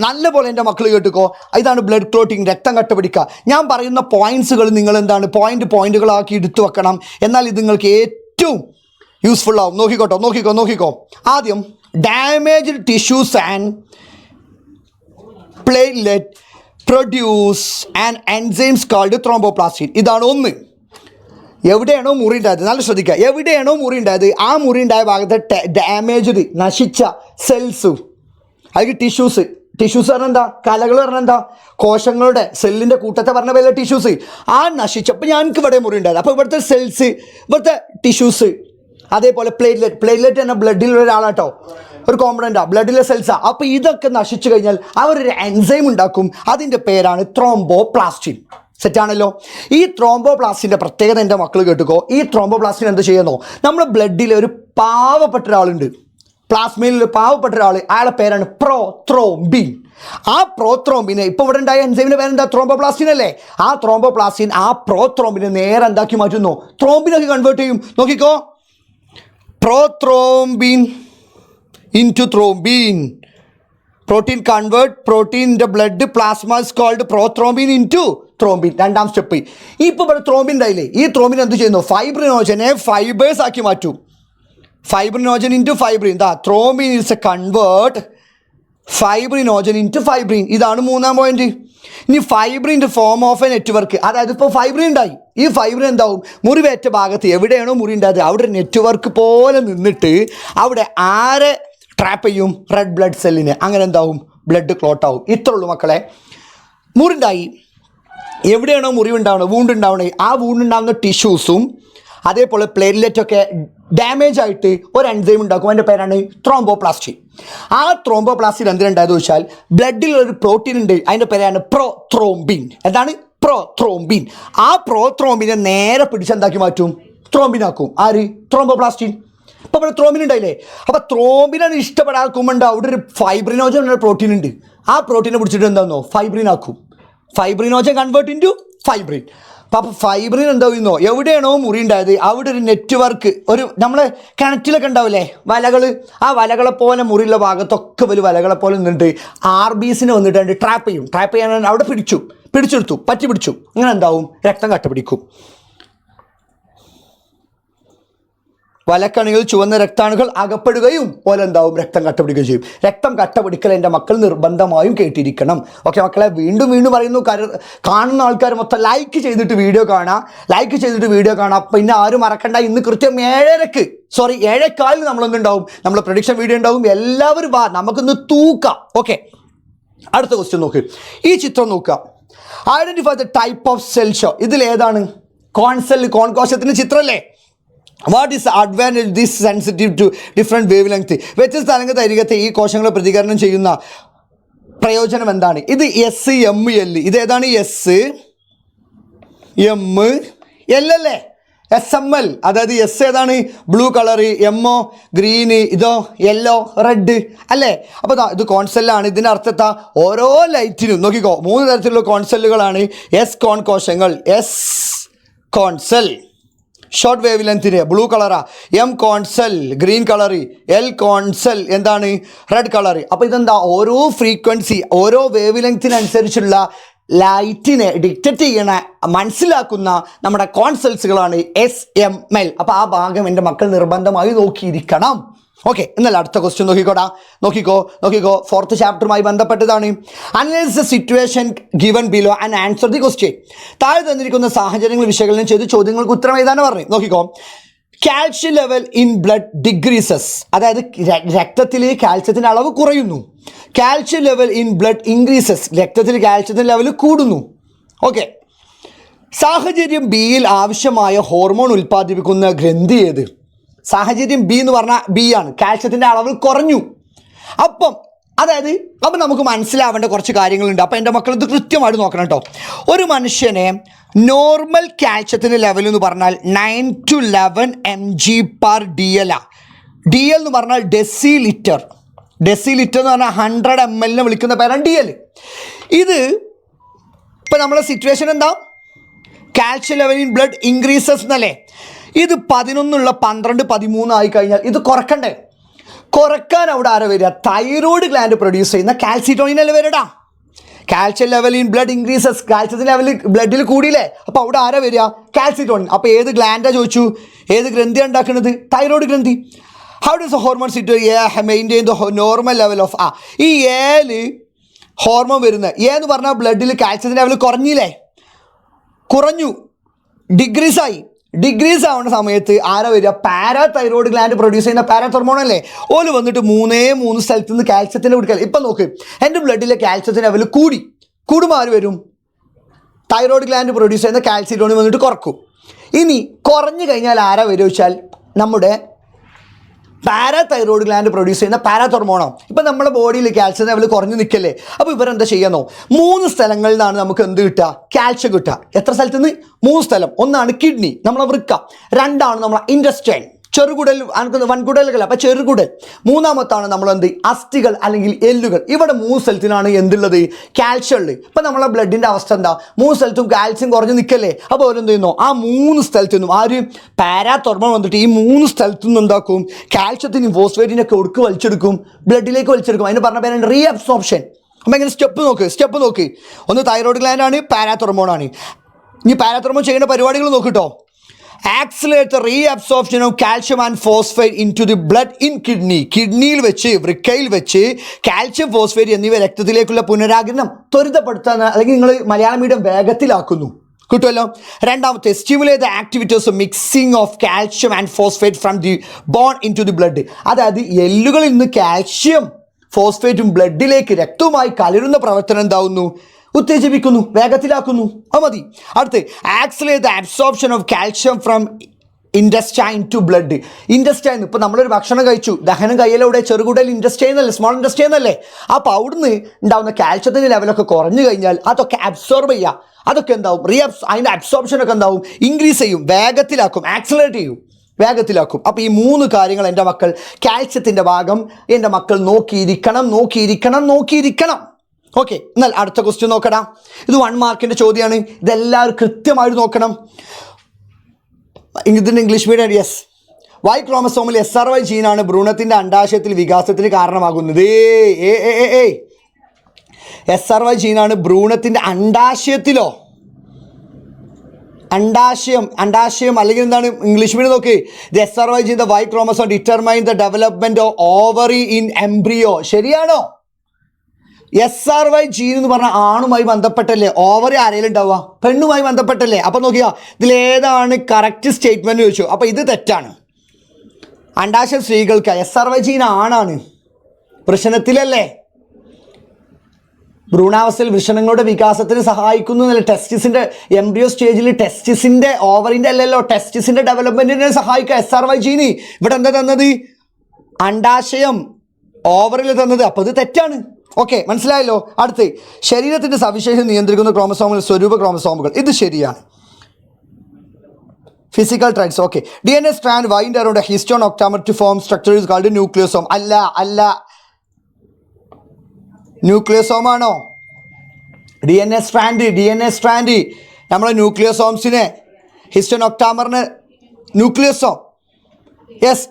നല്ല പോലെ എൻ്റെ മക്കൾ കേട്ടുക്കോ. ഇതാണ് ബ്ലഡ് ക്ലോട്ടിങ്, രക്തം കട്ടപിടിക്കുക. ഞാൻ പറയുന്ന പോയിന്റ്സുകൾ നിങ്ങൾ എന്താണ് പോയിന്റുകളാക്കി എടുത്തു വെക്കണം. എന്നാൽ ഇത് നിങ്ങൾക്ക് ഏറ്റവും യൂസ്ഫുൾ ആവും. നോക്കിക്കോ. ആദ്യം damaged tissues and platelet produce and enzymes called thromboplastin. ഇതാണ് ഒന്ന്. എവിടെയാണോ മുറി ഉണ്ടായത്, നല്ല ശ്രദ്ധിക്കുക, എവിടെയാണോ മുറി ഉണ്ടായത് ആ മുറി ഉണ്ടായ ഭാഗത്തെ ഡാമേജ്ഡ്, നശിച്ച സെൽസ്, അതിൽ ടിഷ്യൂസ് പറഞ്ഞാൽ എന്താ? കലകൾ പറഞ്ഞാൽ എന്താ? കോശങ്ങളുടെ സെല്ലിൻ്റെ കൂട്ടത്തെ പറഞ്ഞ പോലെ ടിഷ്യൂസ്. ആ നശിച്ചപ്പോൾ ഞങ്ങൾക്ക് ഇവിടെ മുറി ഉണ്ടായത്. അപ്പോൾ ഇവിടുത്തെ സെൽസ്, ഇവിടുത്തെ ടിഷ്യൂസ്, അതേപോലെ പ്ലേറ്റ്ലെറ്റ് എന്ന ബ്ലഡിലുള്ള ഒരാളാട്ടോ, ഒരു കോമ്പണൻ്റാണ്, ബ്ലഡിലെ സെൽസാണ്. അപ്പോൾ ഇതൊക്കെ നശിച്ചു കഴിഞ്ഞാൽ അവരൊരു എൻസൈം ഉണ്ടാക്കും. അതിൻ്റെ പേരാണ് ത്രോംബോപ്ലാസ്റ്റിൻ. സെറ്റാണല്ലോ. ഈ ത്രോംബോപ്ലാസ്റ്റിൻ്റെ പ്രത്യേകത എൻ്റെ മക്കൾ കേട്ടുക്കോ. ഈ ത്രോംബോപ്ലാസ്റ്റിൻ എന്ത് ചെയ്യുന്നോ, നമ്മുടെ ബ്ലഡിൽ ഒരു പാവപ്പെട്ട ഒരാളുണ്ട്, പ്ലാസ്മയിൽ ഒരു പാവപ്പെട്ട ഒരാൾ, അയാളുടെ പേരാണ് പ്രോത്രോംബിൻ. ആ പ്രോത്രോംബിനെ, ഇപ്പോൾ ഇവിടെ ഉണ്ടായ എൻസൈമിൻ്റെ പേരെന്താ? ത്രോംബോപ്ലാസ്റ്റിൻ അല്ലേ. ആ ത്രോംബോപ്ലാസ്റ്റിൻ ആ പ്രോത്രോംബിനെ നേരെ എന്താക്കി മാറ്റുന്നു? ത്രോംബിനൊക്കെ കൺവേർട്ട് ചെയ്യും. നോക്കിക്കോ, prothrombin into thrombin. Protein convert protein in the blood plasma is called prothrombin into thrombin. 2ാം സ്റ്റെപ്പ്. ഇപ്പോൾ ഇവിടെ ത്രോംബിൻ ഉണ്ടായില്ലേ, ഈ ത്രോംബിൻ എന്ത് ചെയ്യുന്നു? ഫൈബ്രിനോജനെ ഫൈബേഴ്സ് ആക്കി മാറ്റും. Fibrinogen into fibrin. Thrombin is A convert fibrinogen into fibrin. ഇതാണ് 3ാം പോയിന്റ്. ഇനി ഫൈബ്രിൻ്റെ ഫോം ഓഫ് എ നെറ്റ്വർക്ക്. അതായത് ഇപ്പോൾ ഫൈബ്രിൻ ഉണ്ടായി, ഈ ഫൈബ്രിൻ എന്താവും? മുറിവേറ്റ ഭാഗത്ത് എവിടെയാണോ മുറി ഉണ്ടായത് അവിടെ ഒരു നെറ്റ്വർക്ക് പോലെ നിന്നിട്ട് അവിടെ ആരെ ട്രാപ്പ് ചെയ്യും? റെഡ് ബ്ലഡ് സെല്ലിനെ. അങ്ങനെ എന്താവും? ബ്ലഡ് ക്ലോട്ട് ആവും. ഇത്രേ ഉള്ളൂ മക്കളെ. മുറിണ്ടായി, എവിടെയാണോ മുറിവുണ്ടാവുന്നത്, വൂണ്ടുണ്ടാവണേ, ആ വൂണ്ടുണ്ടാവുന്ന ടിഷ്യൂസും അതേപോലെ പ്ലേറ്റ്ലെറ്റൊക്കെ ഡാമേജ് ആയിട്ട് ഒരു എൻസൈം ഉണ്ടാക്കും. അതിൻ്റെ പേരാണ് ത്രോംബോപ്ലാസ്റ്റിൻ. ആ ത്രോംബോപ്ലാസ്റ്റിൻ എന്തിനുണ്ടായെന്ന് വെച്ചാൽ ബ്ലഡിൽ ഒരു പ്രോട്ടീൻ ഉണ്ട്, അതിൻ്റെ പേരാണ് പ്രോത്രോംബിൻ. എന്താണ്? പ്രോത്രോംബിൻ. ആ പ്രോത്രോംബിനെ നേരെ പിടിച്ചെന്താക്കി മാറ്റും? ത്രോംബിനാക്കും. ആര്? ത്രോംബോപ്ലാസ്റ്റിൻ. അപ്പോൾ ഇവിടെ ത്രോംബിൻ ഉണ്ടായില്ലേ. അപ്പോൾ ത്രോംബിനാണ് ഇഷ്ടപ്പെടാക്കുമ്പോൾ അവിടെ ഒരു ഫൈബ്രിനോജൻ എന്ന പ്രോട്ടീൻ ഉണ്ട്. ആ പ്രോട്ടീനെ പിടിച്ചിട്ട് എന്താണെന്നോ? ഫൈബ്രിൻ ആക്കും. Fibrinogen convert into fibrin. അപ്പോൾ ഫൈബ്രിൻ എന്താ ചെയ്യുന്നോ? എവിടെയാണോ മുറി ഉണ്ടായത് അവിടെ ഒരു നെറ്റ്വർക്ക്, ഒരു നമ്മളെ കിണറ്റിലൊക്കെ ഉണ്ടാവില്ലേ വലകൾ, ആ വലകളെ പോലെ മുറിയുള്ള ഭാഗത്തൊക്കെ ഒരു വലകളെ പോലെ നിന്നിട്ട് RBCനെ വന്നിട്ട് ട്രാപ്പ് ചെയ്യും. ട്രാപ്പ് ചെയ്യാൻ അവിടെ പിടിച്ചെടുത്തു, പറ്റി പിടിച്ചു. അങ്ങനെ എന്താവും? രക്തം കട്ടപിടിക്കും. വലക്കണികൾ ചുവന്ന രക്താണുകൾ അകപ്പെടുകയും പോലെ എന്താവും? രക്തം കട്ടപിടിക്കുകയും ചെയ്യും. രക്തം കട്ടപിടിക്കൽ എൻ്റെ മക്കൾ നിർബന്ധമായും കേട്ടിരിക്കണം. ഓക്കെ മക്കളെ, വീണ്ടും പറയുന്നു, കാണുന്ന ആൾക്കാർ മൊത്തം ലൈക്ക് ചെയ്തിട്ട് വീഡിയോ കാണാം. പിന്നെ ആരും മറക്കണ്ട, ഇന്ന് കൃത്യം 7:15 നമ്മളൊന്നുണ്ടാവും, നമ്മളെ പ്രഡിക്ഷൻ വീഡിയോ ഉണ്ടാവും. എല്ലാവരും വാ, നമുക്കിന്ന് തൂക്കാം. ഓക്കെ, അടുത്ത ക്വസ്റ്റ്യൻ നോക്ക്. ഈ ചിത്രം നോക്കുക. Identify the type of cell show. ഇതിലേതാണ്? കോൺകോശത്തിൻ്റെ ചിത്രമല്ലേ. What is advantage this sensitive to different wavelength? വ്യത്യസ്ത തരംഗ ദൈർഘ്യത്തെ ഈ കോശങ്ങളെ പ്രതികരണം ചെയ്യുന്ന പ്രയോജനം എന്താണ്? ഇത് SML. ഇതേതാണ്? SML അല്ലേ? SML. അതായത് S ഏതാണ്? ബ്ലൂ കളറ്, MO ഗ്രീന്, ഇതോ യെല്ലോ, റെഡ് അല്ലേ? അപ്പോൾ ഇത് കോൺസെല്ലാണ്. ഇതിൻ്റെ അർത്ഥത്താ ഓരോ ലൈറ്റിനും നോക്കിക്കോ 3 തരത്തിലുള്ള കോൺസെല്ലുകളാണ്. കോൺ കോശങ്ങൾ, കോൺസെൽ. ഷോർട്ട് വേവ് ലെങ്ത്തിന് ബ്ലൂ കളറാ, എം കോൺസെൽ ഗ്രീൻ കളറ്, എൽ കോൺസെൽ എന്താണ് റെഡ് കളറ്. അപ്പോൾ ഇതെന്താ, ഓരോ ഫ്രീക്വൻസി ഓരോ വേവ് ലെങ്ത്തിനനുസരിച്ചുള്ള ലൈറ്റിനെ ഡിറ്റക്റ്റ് ചെയ്യണ മനസ്സിലാക്കുന്ന നമ്മുടെ കോൺസെൽസുകളാണ് SML. അപ്പോൾ ആ ഭാഗം എൻ്റെ മക്കൾ നിർബന്ധമായി നോക്കിയിരിക്കണം. ഓക്കെ, എന്നാൽ അടുത്ത ക്വസ്റ്റ്യൻ നോക്കിക്കോ. ഫോർത്ത് ചാപ്റ്ററുമായി ബന്ധപ്പെട്ടതാണ്. Analyse the situation given below and answer the question. താഴെ തന്നിരിക്കുന്ന സാഹചര്യങ്ങൾ വിശകലനം ചെയ്ത് ചോദ്യങ്ങൾക്ക് ഉത്തരം എഴുതാനാണ് പറഞ്ഞു. നോക്കിക്കോ. Calcium level in blood decreases, അതായത് രക്തത്തിൽ കാൽസ്യത്തിൻ്റെ അളവ് കുറയുന്നു. Calcium level in blood increases, രക്തത്തിൽ കാൽസ്യത്തിൻ്റെ ലെവൽ കൂടുന്നു. ഓക്കെ. സാഹചര്യം ബിയിൽ ആവശ്യമായ ഹോർമോൺ ഉൽപ്പാദിപ്പിക്കുന്ന ഗ്രന്ഥി ഏത്? സാഹചര്യം ബി എന്ന് പറഞ്ഞാൽ ബി ആണ്, കാൽസ്യത്തിൻ്റെ അളവ് കുറഞ്ഞു. അപ്പം നമുക്ക് മനസ്സിലാവേണ്ട കുറച്ച് കാര്യങ്ങളുണ്ട്. അപ്പോൾ എൻ്റെ മക്കൾ ഇത് കൃത്യമായിട്ട് നോക്കണം കേട്ടോ. ഒരു മനുഷ്യനെ നോർമൽ കാൽസ്യത്തിൻ്റെ ലെവൽ എന്ന് പറഞ്ഞാൽ 9 to 11 mg/dl. DL എന്ന് പറഞ്ഞാൽ ഡെസിലിറ്റർ എന്ന് പറഞ്ഞാൽ 100 ml വിളിക്കുന്ന പേരാണ് DL. ഇത് ഇപ്പം നമ്മളെ സിറ്റുവേഷൻ എന്താ, calcium level in blood increases എന്നല്ലേ. ഇത് 11 12 13 ആയി കഴിഞ്ഞാൽ ഇത് കുറക്കാൻ അവിടെ ആരാ വരിക? തൈറോയ്ഡ് ഗ്ലാൻഡ് പ്രൊഡ്യൂസ് ചെയ്യുന്ന കാൽസിറ്റോണിനല്ലേ വരടാ. Calcium level in blood increases, കാൽസ്യത്തിൻ്റെ ലെവൽ ബ്ലഡിൽ കൂടിയില്ലേ, അപ്പോൾ അവിടെ ആരാ വരിക? കാൽസിറ്റോണിൻ. അപ്പോൾ ഏത് ഗ്ലാൻഡാണ് ചോദിച്ചു, ഏത് ഗ്രന്ഥിയാണ് ഉണ്ടാക്കുന്നത്? തൈറോയ്ഡ് ഗ്രന്ഥി. How does A hormone situation maintain the normal level of ഈ ഏല് ഹോർമോൺ വരുന്നത് എന്ന് പറഞ്ഞാൽ ബ്ലഡിൽ കാൽസ്യത്തിൻ്റെ ലെവൽ കുറഞ്ഞു, ഡിഗ്രീസ് ആവുന്ന സമയത്ത് ആരാ വരിക? പാരാതൈറോയ്ഡ് ഗ്ലാൻഡ് പ്രൊഡ്യൂസ് ചെയ്യുന്ന പാരാതോർമോൺ അല്ലേ. ഓല് വന്നിട്ട് 3 സ്ഥലത്ത് നിന്ന് കാൽസ്യത്തിൻ്റെ കൊടുക്കൽ. ഇപ്പം നോക്ക്, എൻ്റെ ബ്ലഡിലെ കാൽസ്യത്തിൻ്റെ ലെവൽ കൂടുമ്പോൾ ആര് വരും? തൈറോയ്ഡ് ഗ്ലാൻഡ് പ്രൊഡ്യൂസ് ചെയ്യുന്ന കാൽസിറ്റോണിൻ വന്നിട്ട് കുറക്കും. ഇനി കുറഞ്ഞു കഴിഞ്ഞാൽ ആരാ വരിക വെച്ചാൽ നമ്മുടെ പാരാതൈറോയ്ഡ് ഗ്ലാൻഡ് പ്രൊഡ്യൂസ് ചെയ്യുന്ന പാരാതോർമോണോ. ഇപ്പം നമ്മുടെ ബോഡിയിൽ കാൽസ്യം ലെവൽ കുറഞ്ഞു നിൽക്കല്ലേ. അപ്പോൾ ഇവരെന്താ ചെയ്യാന്നോ, 3 സ്ഥലങ്ങളിൽ നിന്നാണ് നമുക്ക് എന്ത് കിട്ടുക? കാൽഷ്യം കിട്ടുക. എത്ര സ്ഥലത്ത് നിന്ന്? 3 സ്ഥലം. ഒന്നാണ് കിഡ്നി, നമ്മളെ വൃക്ക. 2 നമ്മളെ ഇൻറ്റസ്റ്റൈൻ, ചെറുകുടൽ, വൻകുടലുകൾ, അപ്പോൾ ചെറുകുടൽ. 3 നമ്മളെന്ത്? അസ്ഥികൾ അല്ലെങ്കിൽ എല്ലുകൾ. ഇവിടെ 3 സ്ഥലത്തിനാണ് എന്തുള്ളത്? കാൽഷ്യം ഉള്ളത്. ഇപ്പം നമ്മളെ ബ്ലഡിൻ്റെ അവസ്ഥ എന്താ? 3 സ്ഥലത്തും കാൽസ്യം കുറഞ്ഞ് നിൽക്കല്ലേ. അപ്പോൾ അവരെന്ത് ചെയ്യുന്നു? ആ 3 സ്ഥലത്തു നിന്നും പാരാതോർമോൺ വന്നിട്ട് ഈ 3 സ്ഥലത്തു നിന്നും എന്താക്കും? കാൽഷ്യത്തിനും ഫോസ്ഫേറ്റിനൊക്കെ വലിച്ചെടുക്കും, ബ്ലഡിലേക്ക് വലിച്ചെടുക്കും. അതിന് പറഞ്ഞ പേരാണ് റീ അബ്സോർപ്ഷൻ. അപ്പോൾ എങ്ങനെ സ്റ്റെപ്പ് നോക്ക്. ഒന്ന് തൈറോയ്ഡ് ഗ്ലാൻഡ് ആണ്, പാരാതോർമോൺ ആണ്. ഇനി പാരാതോർമോൺ ചെയ്യുന്ന പരിപാടികൾ നോക്കിട്ടോ. Accelerate the reabsorption of calcium and phosphate into the blood in kidney. കിഡ്നിയിൽ വെച്ച്, വൃക്കയിൽ വെച്ച് കാൽഷ്യം, ഫോസ്ഫേറ്റ് എന്നിവ രക്തത്തിലേക്കുള്ള പുനരാഗിരണം ത്വരിതപ്പെടുത്താൻ, അല്ലെങ്കിൽ നിങ്ങൾ മലയാളം മീഡിയം വേഗത്തിലാക്കുന്നു. കിട്ടുമല്ലോ. രണ്ടാമത്തെ, stimulate the activities mixing of calcium and phosphate from the bone into the blood. അതായത് എല്ലുകളിൽ നിന്ന് കാൽഷ്യം ഫോസ്ഫേറ്റും ബ്ലഡിലേക്ക് രക്തവുമായി കലരുന്ന പ്രവർത്തനം എന്താവുന്നു? ഉത്തേജിപ്പിക്കുന്നു, വേഗത്തിലാക്കുന്നു. അത് മതി. അടുത്ത്, accelerate the absorption of calcium from intestine to blood. Intestine, ഇപ്പോൾ നമ്മളൊരു ഭക്ഷണം കഴിച്ചു, ദഹനം കയ്യിലൂടെ ചെറുകുടൽ ഇൻറ്റസ്റ്റൈൻ അല്ലേ, സ്മോൾ ഇൻറ്റസ്റ്റൈൻ അല്ലേ. അപ്പോൾ അവിടുന്ന് ഉണ്ടാകുന്ന കാൽഷ്യത്തിൻ്റെ ലെവലൊക്കെ കുറഞ്ഞു കഴിഞ്ഞാൽ അതൊക്കെ അബ്സോർബ് ചെയ്യുക. അതൊക്കെ എന്താവും? അതിൻ്റെ അബ്സോർപ്ഷനൊക്കെ എന്താവും? ഇൻക്രീസ് ചെയ്യും, വേഗത്തിലാക്കും, ആക്സിലറേറ്റ് ചെയ്യും, വേഗത്തിലാക്കും. അപ്പോൾ ഈ 3 കാര്യങ്ങൾ എൻ്റെ മക്കൾ, കാൽസ്യത്തിൻ്റെ ഭാഗം എൻ്റെ മക്കൾ നോക്കിയിരിക്കണം. ഓക്കെ, എന്നാൽ അടുത്ത ക്വസ്റ്റ്യൻ നോക്കടാ. ഇത് 1 മാർക്കിൻ്റെ ചോദ്യമാണ്. ഇതെല്ലാവരും കൃത്യമായിട്ട് നോക്കണം. ഇതിൻ്റെ ഇംഗ്ലീഷ് മീഡിയം. യെസ്, Y ക്രോമസോമിൽ SRY ജീനാണ് ഭ്രൂണത്തിൻ്റെ അണ്ഡാശയത്തിൽ വികാസത്തിന് കാരണമാകുന്നത്. SRY ജീനാണ് ഭ്രൂണത്തിൻ്റെ അണ്ഡാശയം അല്ലെങ്കിൽ എന്താണ് ഇംഗ്ലീഷ് മീഡിയം നോക്ക്. The SRY gene, the Y chromosome determine the development of ovary in embryo. ശരിയാണോ? SRY ജീൻ എന്ന് പറഞ്ഞാൽ ആണുമായി ബന്ധപ്പെട്ടല്ലേ, ഓവറി ആരെങ്കിലും ഉണ്ടാവുക? പെണ്ണുമായി ബന്ധപ്പെട്ടല്ലേ. അപ്പം നോക്കിയാൽ ഇതിലേതാണ് കറക്റ്റ് സ്റ്റേറ്റ്മെൻറ്റ് ചോദിച്ചു. അപ്പോൾ ഇത് തെറ്റാണ്. അണ്ഡാശയം സ്ത്രീകൾക്ക്, SRY ജീൻ ആണാണ്, വൃഷണത്തിലല്ലേ. ഭ്രൂണാവസ്ഥയിൽ വൃഷണങ്ങളുടെ വികാസത്തിന് സഹായിക്കുന്നു എന്നല്ല. ടെസ്റ്റിസിൻ്റെ എംബ്രിയോ സ്റ്റേജിൽ ടെസ്റ്റിസിൻ്റെ, ഓവറിൻ്റെ അല്ലല്ലോ, ടെസ്റ്റിസിൻ്റെ ഡെവലപ്മെൻറ്റിനെ സഹായിക്കുക SRY ജീന്. ഇവിടെ എന്താ തന്നത്? അണ്ഡാശയം, ഓവറിൽ തന്നത്. അപ്പോൾ ഇത് തെറ്റാണ്. ഓക്കെ, മനസ്സിലായല്ലോ. അടുത്ത്, ശരീരത്തിൻ്റെ സവിശേഷത നിയന്ത്രിക്കുന്ന ക്രോമസോമുകൾ സ്വരൂപ ക്രോമസോമുകൾ. ഇത് ശരിയാണ്. Physical traits. Okay, DNA strand wind around a histone octamer to form structure is called nucleosome. അല്ല, ന്യൂക്ലിയോസോം ആണോ? DNA സ്ട്രാൻഡ് നമ്മളെ ന്യൂക്ലിയോസോംസിനെ ഹിസ്റ്റോനോക്ടാമറിന് ന്യൂക്ലിയസോ? Yes,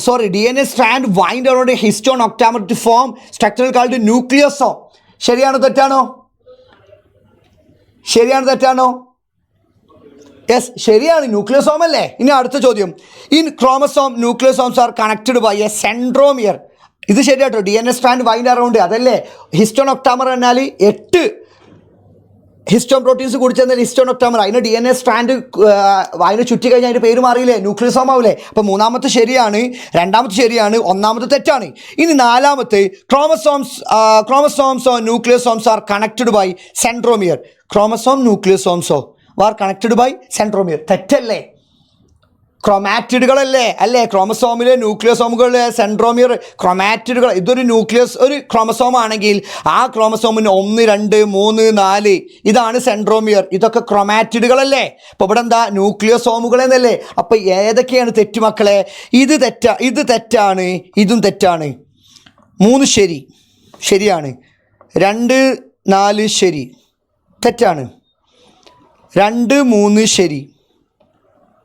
sorry, DNA strand wind around a histone-octamer to form structure called nucleosome. ശരിയാണോ തെറ്റാണോ? Yes, ശരിയാണ്, ന്യൂക്ലിയോസോം അല്ലേ. ഇനി അടുത്ത ചോദ്യം. In chromosome nucleosomes are connected by a centromere. ഇത് ശരിയാട്ടോ. DNA strand wind around, അതല്ലേ ഹിസ്റ്റോനോക്ടാമർ എന്നാൽ 8 ഹിസ്റ്റോൺ പ്രോട്ടീൻസ് കൂടി ചെന്നാൽ ഹിസ്റ്റോനോക്ടാമർ. അതിന് DNA സ്ട്രാൻഡ് അതിന് ചുറ്റി കഴിഞ്ഞാൽ അതിൻ്റെ പേര് മാറിയില്ലേ, ന്യൂക്ലിയോസോം ആവില്ലേ. അപ്പോൾ മൂന്നാമത്തെ ശരിയാണ്, രണ്ടാമത്തെ ശരിയാണ്, ഒന്നാമത്തെ തെറ്റാണ്. ഇനി നാലാമത്തെ, chromosomes or nucleosomes are connected by centromere. Chromosome ന്യൂക്ലിയോസോംസോ ആർ കണക്റ്റഡ് ബൈ സെൻട്രോമിയർ. തെറ്റല്ലേ? ക്രൊമാറ്റിഡുകളല്ലേ അല്ലേ? ക്രോമസോമിലെ ന്യൂക്ലിയോസോമുകളിലെ സെൻട്രോമിയർ ക്രൊമാറ്റിഡുകൾ. ഇതൊരു ഒരു ക്രോമസോം ആണെങ്കിൽ ആ ക്രോമസോമിന് 1, 2, 3, 4 ഇതാണ് സെൻട്രോമിയർ. ഇതൊക്കെ ക്രൊമാറ്റിഡുകളല്ലേ? അപ്പോൾ ഇവിടെ എന്താ, ന്യൂക്ലിയോസോമുകൾ എന്നല്ലേ. അപ്പോൾ ഏതൊക്കെയാണ് തെറ്റ് മക്കളെ? ഇത് തെറ്റാണ്, ഇതും തെറ്റാണ്. 3 ശരിയാണ്, 2, 4 ശരി, തെറ്റാണ്. 2, 3 ശരി,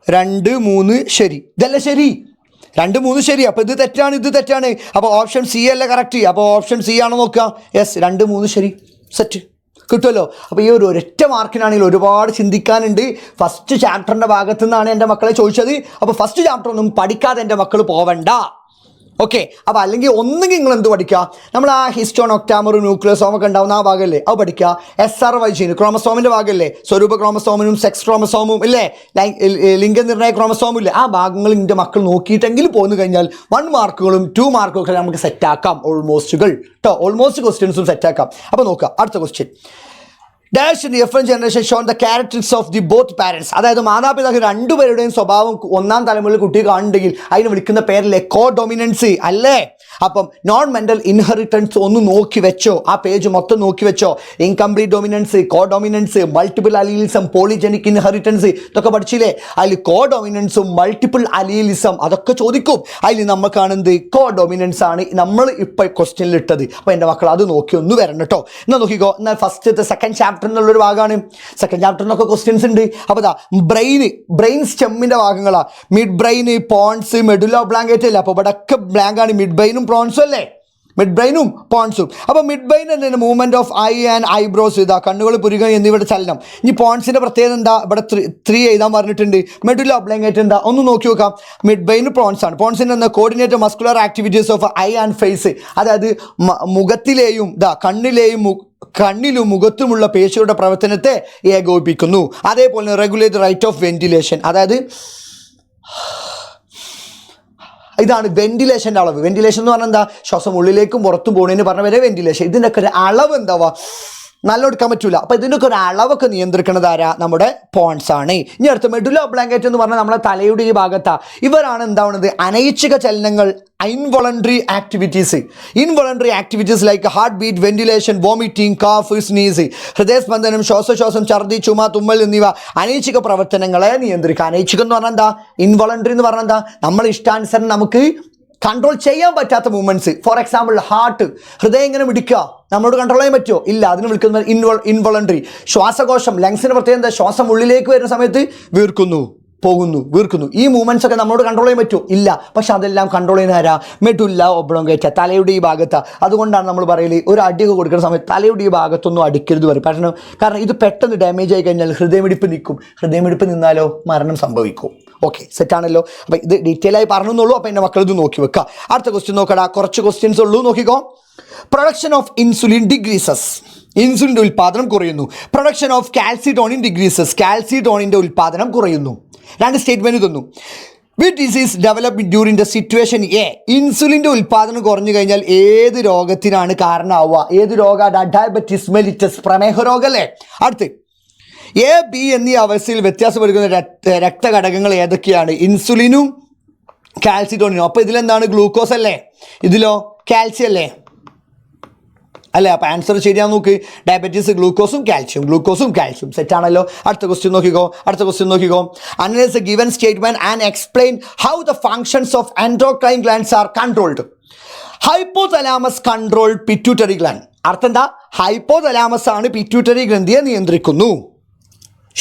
2, 3 ശരി, ഇതല്ല ശരി. 2, 3 ശരി. അപ്പോൾ ഇത് തെറ്റാണ്, ഇത് തെറ്റാണ്. അപ്പോൾ ഓപ്ഷൻ സി അല്ല കറക്റ്റ്. അപ്പോൾ ഓപ്ഷൻ സി ആണോ നോക്കുക. യെസ്, 2, 3 ശരി, സെറ്റ് കിട്ടുമല്ലോ. അപ്പോൾ ഈ ഒരൊറ്റ മാർക്കിനാണെങ്കിൽ ഒരുപാട് ചിന്തിക്കാനുണ്ട്. ഫസ്റ്റ് ചാപ്റ്ററിൻ്റെ ഭാഗത്തു നിന്നാണ് എൻ്റെ മക്കളെ ചോദിച്ചത്. അപ്പോൾ ഫസ്റ്റ് ചാപ്റ്റർ ഒന്നും പഠിക്കാതെ എൻ്റെ മക്കൾ പോവണ്ട. ഓക്കെ. അപ്പോൾ അല്ലെങ്കിൽ ഒന്നുകിൽ നിങ്ങൾ എന്ത് പഠിക്കുക, നമ്മൾ ആ ഹിസ്റ്റോനോക്ടാമറും ന്യൂക്ലിയോസോം ഒക്കെ ഉണ്ടാവുന്ന ആ ഭാഗമല്ലേ അത് പഠിക്കുക. SRY ജീൻ ക്രോമസോമിൻ്റെ ഭാഗമല്ലേ, സ്വരൂപ ക്രോമസോമിനും സെക്സ് ക്രോമസോമും ഇല്ലേ, ലിംഗനിർണ്ണയ ക്രോമസോമും ഇല്ലേ, ആ ഭാഗങ്ങൾ എൻ്റെ മക്കൾ നോക്കിയിട്ടെങ്കിലും പോന്നു കഴിഞ്ഞാൽ 1 മാർക്കുകളും 2 മാർക്കൊക്കെ നമുക്ക് സെറ്റാക്കാം. ഓൾമോസ്റ്റുകൾ കേട്ടോ, ഓൾമോസ്റ്റ് ക്വസ്റ്റ്യൻസും സെറ്റാക്കാം. അപ്പോൾ നോക്കുക അടുത്ത question. Dash in the F generation shown the characteristics of the both parents. അതായത് മാതാപിതാക്കൾ രണ്ടുപേരുടെയും സ്വഭാവം ഒന്നാം തലമുറയിൽ കുട്ടി കാണുന്നുണ്ടെങ്കിൽ അതിന് വിളിക്കുന്ന പേരല്ലേ കോ ഡൊമിനൻസി അല്ലേ. അപ്പം നോൺ മെൻ്റൽ ഇൻഹെറിറ്റൻസ് ഒന്ന് നോക്കി വെച്ചോ, ആ പേജ് മൊത്തം നോക്കി വെച്ചോ. ഇൻകംപ്ലീറ്റ് ഡൊമിനൻസ്, കോ dominance, multiple allelism, polygenic inheritance ഇതൊക്കെ പഠിച്ചില്ലേ. അതിൽ കോ ഡൊമിനൻസും മൾട്ടിപ്പിൾ അലീലിസം അതൊക്കെ ചോദിക്കും. അതിൽ നമ്മൾ കാണുന്നത് കോ ഡൊമിനൻസ് ആണ് നമ്മൾ ഇപ്പോൾ ക്വസ്റ്റ്യനിൽ ഇട്ടത്. അപ്പോൾ എൻ്റെ മക്കൾ അത് നോക്കി ഒന്ന് വരണം കേട്ടോ. എന്നാൽ നോക്കിക്കോ, എന്നാൽ ഫസ്റ്റത്തെ സെക്കൻഡ് ചാപ്റ്റർ എന്നുള്ളൊരു ഭാഗമാണ്. സെക്കൻഡ് ചാപ്റ്ററിനൊക്കെ ക്വസ്റ്റ്യൻസ് ഉണ്ട്. അപ്പോൾ അതാ ബ്രെയിൻ സ്റ്റെമ്മിൻ്റെ ഭാഗങ്ങളാണ്. മിഡ് ബ്രെയിൻ, പോൺസ്, മെഡുല ഒബ്ലാങ്കേറ്റ് അല്ലേ. അപ്പോൾ ഇവിടെ ഒക്കെ ബ്ലാങ്ക് ആണ്. മിഡ് ബ്രെയിനും പ്രോൺസും അല്ലേ, മിഡ് ബ്രെയിനും പോൺസും. അപ്പോൾ മിഡ് ബ്രെയിൻ എന്താണ്, movement of eye and eyebrows, ഇതാ കണ്ണുകൾ, പുരുക എന്നിവയുടെ ചലനം. ഇനി പോൺസിൻ്റെ പ്രത്യേകത എന്താ, ഇവിടെ 3 എഴുതാൻ പറഞ്ഞിട്ടുണ്ട്. മെഡുല ഒബ്ലാങ്കേറ്റ് എന്താ ഒന്ന് നോക്കി നോക്കാം. മിഡ് ബ്രെയിൻ പ്രോൺസ് ആണ്. പോൺസിൻ്റെ എന്താ, coordinate muscular activities of eye and face, അതായത് മുഖത്തിലെയും കണ്ണിലും മുഖത്തുമുള്ള പേശിയുടെ പ്രവർത്തനത്തെ ഏകോപിപ്പിക്കുന്നു. അതേപോലെ റെഗുലേറ്റ് റേറ്റ് ഓഫ് വെന്റിലേഷൻ, അതായത് ഇതാണ് വെന്റിലേഷൻ്റെ അളവ്. വെന്റിലേഷൻ എന്ന് പറഞ്ഞാൽ എന്താ, ശ്വാസം ഉള്ളിലേക്കും പുറത്തും പോകുന്നതിന് പറഞ്ഞ വരെ വെന്റിലേഷൻ. ഇതിൻ്റെയൊക്കെ ഒരു അളവ് എന്താവാ, നല്ല എടുക്കാൻ പറ്റില്ല. അപ്പോൾ ഇതിൻ്റെയൊക്കെ ഒരു അളവൊക്കെ നിയന്ത്രിക്കുന്നത് ആരാ, നമ്മുടെ പോൺസ് ആണ്. ഇനി അടുത്ത മെഡുല ഒബ്ലാങ്കേറ്റ് എന്ന് പറഞ്ഞാൽ നമ്മുടെ തലയുടെ ഈ ഭാഗത്താണ്. ഇവരാണ് എന്താവുന്നത്, അനൈച്ഛിക ചലനങ്ങൾ, involuntary activities like heartbeat, ventilation, vomiting, cough, sneeze, ഹൃദയസ്പന്ദനം, ശ്വാസോച്ഛ്വാസം, ഛർദി, ചുമ, തുമ്മൽ എന്നിവ അനൈച്ഛിക പ്രവർത്തനങ്ങളെ നിയന്ത്രിക്കുക. അനൈച്ഛികം എന്ന് പറഞ്ഞാൽ എന്താ, ഇൻവോളണ്ടറി എന്ന് പറഞ്ഞാൽ എന്താ, നമ്മൾ ഇഷ്ടാനുസരണം നമുക്ക് കൺട്രോൾ ചെയ്യാൻ പറ്റാത്ത മൂവ്മെൻറ്റ്സ്. ഫോർ എക്സാമ്പിൾ ഹാർട്ട്, ഹൃദയം ഇങ്ങനെ മിടിക്കുക, നമ്മളോട് കൺട്രോൾ ചെയ്യാൻ പറ്റുമോ? ഇല്ല. അതിന് വിളിക്കുന്നത് ഇൻവോളണ്ടറി. ശ്വാസകോശം, ലങ്സിന് പ്രത്യേകം എന്താ, ശ്വാസം ഉള്ളിലേക്ക് വരുന്ന സമയത്ത് വീർക്കുന്നു. ഈ മൂവ്മെൻറ്റ്സ് ഒക്കെ നമ്മളോട് കൺട്രോൾ ചെയ്യാൻ പറ്റുമോ? ഇല്ല. പക്ഷെ അതെല്ലാം കൺട്രോൾ ചെയ്യുന്ന ആരാ, മെഡുല്ല ഒബ്ലോങ്കേറ്റ, തലയുടെ ഈ ഭാഗത്ത്. അതുകൊണ്ടാണ് നമ്മൾ പറയല് ഒരു അടിയൊക്കെ കൊടുക്കുന്ന സമയത്ത് തലയുടെ ഈ ഭാഗത്തൊന്നും അടിക്കരുത് പറയും. കാരണം ഇത് പെട്ടെന്ന് ഡാമേജ് ആയി കഴിഞ്ഞാൽ ഹൃദയമിടിപ്പ് നിൽക്കും. ഹൃദയമിടിപ്പ് നിന്നാലോ മരണം സംഭവിക്കും. ഓക്കെ, സെറ്റാണല്ലോ. അപ്പോൾ ഇത് ഡീറ്റെയിൽ ആയി പറഞ്ഞെന്നുള്ളൂ. അപ്പോൾ എൻ്റെ മക്കൾ ഇത് നോക്കി വെക്കുക. അടുത്ത ക്വസ്റ്റ്യൻ നോക്കടാ, കുറച്ച് ക്വസ്റ്റ്യൻസ് ഉള്ളൂ, നോക്കിക്കോ. പ്രൊഡക്ഷൻ ഓഫ് ഇൻസുലിൻ ഡിഗ്രീസസ്, ഇൻസുലിൻ്റെ ഉൽപ്പാദനം കുറയുന്നു. പ്രൊഡക്ഷൻ ഓഫ് കാൽസിറ്റോണിൻ ഡിഗ്രീസസ്, കാൽസിറ്റോണിൻ്റെ ഉൽപ്പാദനം കുറയുന്നു. 2 സ്റ്റേറ്റ്മെൻറ്റ് തന്നു. Which disease develop during the situation A, ഇൻസുലിൻ്റെ ഉൽപ്പാദനം കുറഞ്ഞു കഴിഞ്ഞാൽ ഏത് രോഗത്തിനാണ് കാരണമാവുക? ഏത് രോഗമാണ്? ഡയബറ്റിസ് മെലിറ്റസ്, പ്രമേഹ രോഗമല്ലേ. അടുത്ത് എ, ബി എന്നീ അവസ്ഥയിൽ വ്യത്യാസം വരുന്ന രക്തഘടകങ്ങൾ ഏതൊക്കെയാണ്? ഇൻസുലിനും കാൽസിറ്റോണിനും. അപ്പോൾ ഇതിലെന്താണ്, ഗ്ലൂക്കോസ് അല്ലേ, ഇതിലോ കാൽസ്യം അല്ലേ. അപ്പോൾ ആൻസർ ശരിയാന്ന് നോക്ക്. ഡയബറ്റീസ് ഗ്ലൂക്കോസും കാൽസ്യം. സെറ്റാണല്ലോ. അടുത്ത ക്വസ്റ്റ്യൻ നോക്കിക്കോ. Analyse a given statement and explain how the functions of endocrine glands are controlled. Hypothalamus control pituitary gland. അർത്ഥം എന്താ, ഹൈപ്പോതലാമസ് ആണ് പിറ്റ്യൂട്ടറി ഗ്രന്ഥിയെ നിയന്ത്രിക്കുന്നു.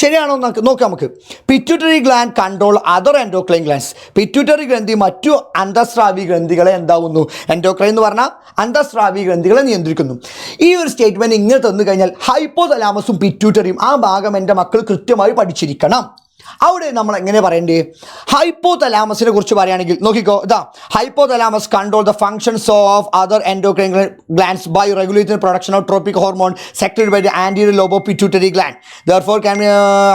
ശരിയാണോ നോക്കാം നമുക്ക്. Pituitary gland control other endocrine glands. Pituitary ഗ്രന്ഥി മറ്റു അന്തസ്രാവി ഗ്രന്ഥികളെ എന്താവുന്നു? എൻഡോക്രൈൻ എന്ന് പറഞ്ഞാൽ അന്തസ്രാവി ഗ്രന്ഥികളെ നിയന്ത്രിക്കുന്നു. ഈ ഒരു സ്റ്റേറ്റ്മെൻറ്റ് ഇങ്ങനെ തന്നു കഴിഞ്ഞാൽ ഹൈപ്പോതലാമസും പിറ്റ്യൂട്ടറിയും ആ ഭാഗം എൻ്റെ മക്കൾ കൃത്യമായി പഠിച്ചിരിക്കണം. അവിടെ നമ്മൾ എങ്ങനെ പറയേണ്ടത്? ഹൈപ്പോതലാമസിനെ കുറിച്ച് പറയുകയാണെങ്കിൽ നോക്കിക്കോ, ഇതാ hypothalamus control the functions of other endocrine glands by regulating production of tropic hormone secreted by the anterior lobe of pituitary gland. Therefore can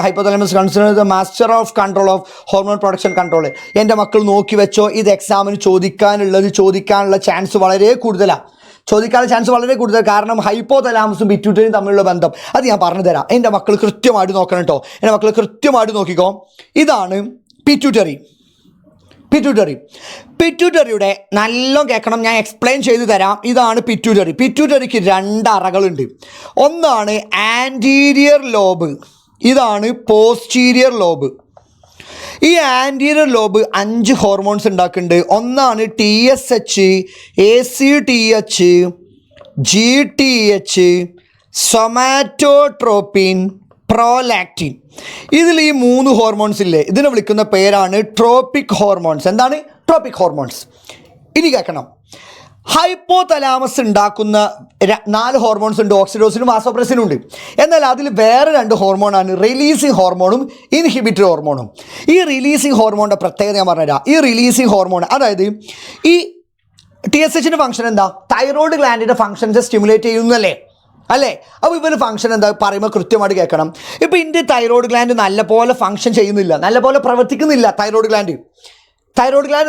hypothalamus consider the master of control of hormone production control. എൻ്റെ മക്കൾ നോക്കി വെച്ചോ, ഇത് എക്സാമിന് ചോദിക്കാനുള്ള chance വളരെ കൂടുതലാണ്. ചോദിക്കാനുള്ള ചാൻസ് വളരെ കൂടുതൽ. കാരണം ഹൈപ്പോതലാമസും പിറ്റ്യൂട്ടറിയും തമ്മിലുള്ള ബന്ധം അത് ഞാൻ പറഞ്ഞു തരാം. എൻ്റെ മക്കൾ കൃത്യമായിട്ട് നോക്കണം കേട്ടോ. എൻ്റെ മക്കൾ കൃത്യമായിട്ട് നോക്കിക്കോ. ഇതാണ് പിറ്റ്യൂട്ടറി. പിറ്റ്യൂട്ടറിയുടെ നല്ലോണം കേൾക്കണം, ഞാൻ എക്സ്പ്ലെയിൻ ചെയ്ത് തരാം. ഇതാണ് പിറ്റ്യൂട്ടറി. പിറ്റ്യൂട്ടറിക്ക് 2 അറകളുണ്ട്. ഒന്നാണ് ആൻറ്റീരിയർ ലോബ്, ഇതാണ് പോസ്റ്റീരിയർ ലോബ്. ഈ ആൻറ്റീരിയർ ലോബ് 5 ഹോർമോൺസ് ഉണ്ടാക്കുന്നുണ്ട്. ഒന്നാണ് TSH, ACTH, GTH, somatotropin, prolactin. ഇതിൽ ഈ 3 ഹോർമോൺസ് ഇല്ലേ, ഇതിനെ വിളിക്കുന്ന പേരാണ് ട്രോപ്പിക് ഹോർമോൺസ്. എന്താണ് ട്രോപ്പിക് ഹോർമോൺസ്? ഇനി കേൾക്കണം. ഹൈപ്പോതലാമസ് ഉണ്ടാക്കുന്ന 4 ഹോർമോൺസ് ഉണ്ട്. ഓക്സിഡോസിനും വാസോപ്രസിനും ഉണ്ട്. എന്നാൽ അതിൽ വേറെ 2 ഹോർമോണാണ് റിലീസിങ് ഹോർമോണും ഇൻഹിബിറ്ററി ഹോർമോണും. ഈ റിലീസിങ് ഹോർമോണിൻ്റെ പ്രത്യേകത ഞാൻ പറഞ്ഞുതരാം. ഈ റിലീസിങ് ഹോർമോൺ, അതായത് ഈ TSHൻ്റെ ഫംഗ്ഷൻ എന്താ? തൈറോയ്ഡ് ഗ്ലാൻഡിൻ്റെ ഫംഗ്ഷൻസ് സ്റ്റിമുലേറ്റ് ചെയ്യുന്നല്ലേ അല്ലേ? അപ്പോൾ ഇവർ ഫംഗ്ഷൻ എന്താ പറയുമ്പോൾ കൃത്യമായിട്ട് കേൾക്കണം. ഇപ്പോൾ ഇന്ത്യ തൈറോയ്ഡ് ഗ്ലാൻഡ് നല്ലപോലെ ഫംഗ്ഷൻ ചെയ്യുന്നില്ല, നല്ലപോലെ പ്രവർത്തിക്കുന്നില്ല. തൈറോയ്ഡ് ഗ്ലാൻഡ്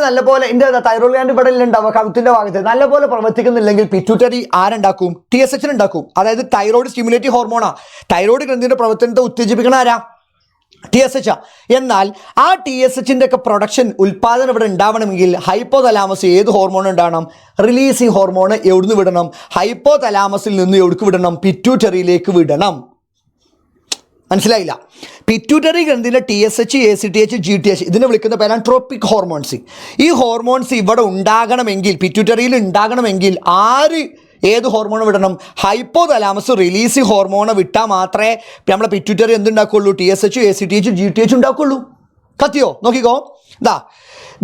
നല്ലപോലെ തൈറോയ്ഡ് ഗ്ലാൻഡ് ഇവിടെ ഉണ്ടാവുക കഴുത്തിൻ്റെ ഭാഗത്ത് നല്ലപോലെ പ്രവർത്തിക്കുന്നില്ലെങ്കിൽ പിറ്റ്യൂട്ടറി ആരുണ്ടാക്കും? TSH ഉണ്ടാക്കും. അതായത് തൈറോയ്ഡ് സ്റ്റിമുലേറ്റീവ് ഹോർമോണാ. തൈറോയ്ഡ് ഗ്രന്ഥിയുടെ പ്രവർത്തനത്തെ ഉത്തേജിപ്പിക്കണ ആരാ? TSH. എന്നാൽ ആ TSHൻ്റെ ഒക്കെ പ്രൊഡക്ഷൻ ഉൽപ്പാദനം ഇവിടെ ഉണ്ടാവണമെങ്കിൽ ഹൈപ്പോതലാമസ് ഏത് ഹോർമോൺ ഉണ്ടാവണം? Releasing hormone. എവിടുന്ന് വിടണം? ഹൈപ്പോതലാമസിൽ നിന്ന് എവിടേക്ക് വിടണം? പിറ്റ്യൂട്ടറിയിലേക്ക് വിടണം. മനസ്സിലായില്ല? പിറ്റ്യൂട്ടറി ഗ്രന്ഥിൻ്റെ TSH, ACTH, GTH ഇതിനെ വിളിക്കുന്ന പേരാണ് ട്രോപ്പിക് ഹോർമോൺസ്. ഈ ഹോർമോൺസ് ഇവിടെ ഉണ്ടാകണമെങ്കിൽ, പിറ്റ്യൂട്ടറിയിൽ ഉണ്ടാകണമെങ്കിൽ ഏത് ഹോർമോൺ വിടണം? ഹൈപ്പോതലാമസ് റിലീസിങ് ഹോർമോണെ വിട്ടാൽ മാത്രമേ നമ്മളെ പിറ്റ്യൂട്ടറി എന്തുണ്ടാക്കുള്ളൂ? TSH, ACTH, GTH ഉണ്ടാക്കുള്ളൂ. കത്തിയോ? നോക്കിക്കോ.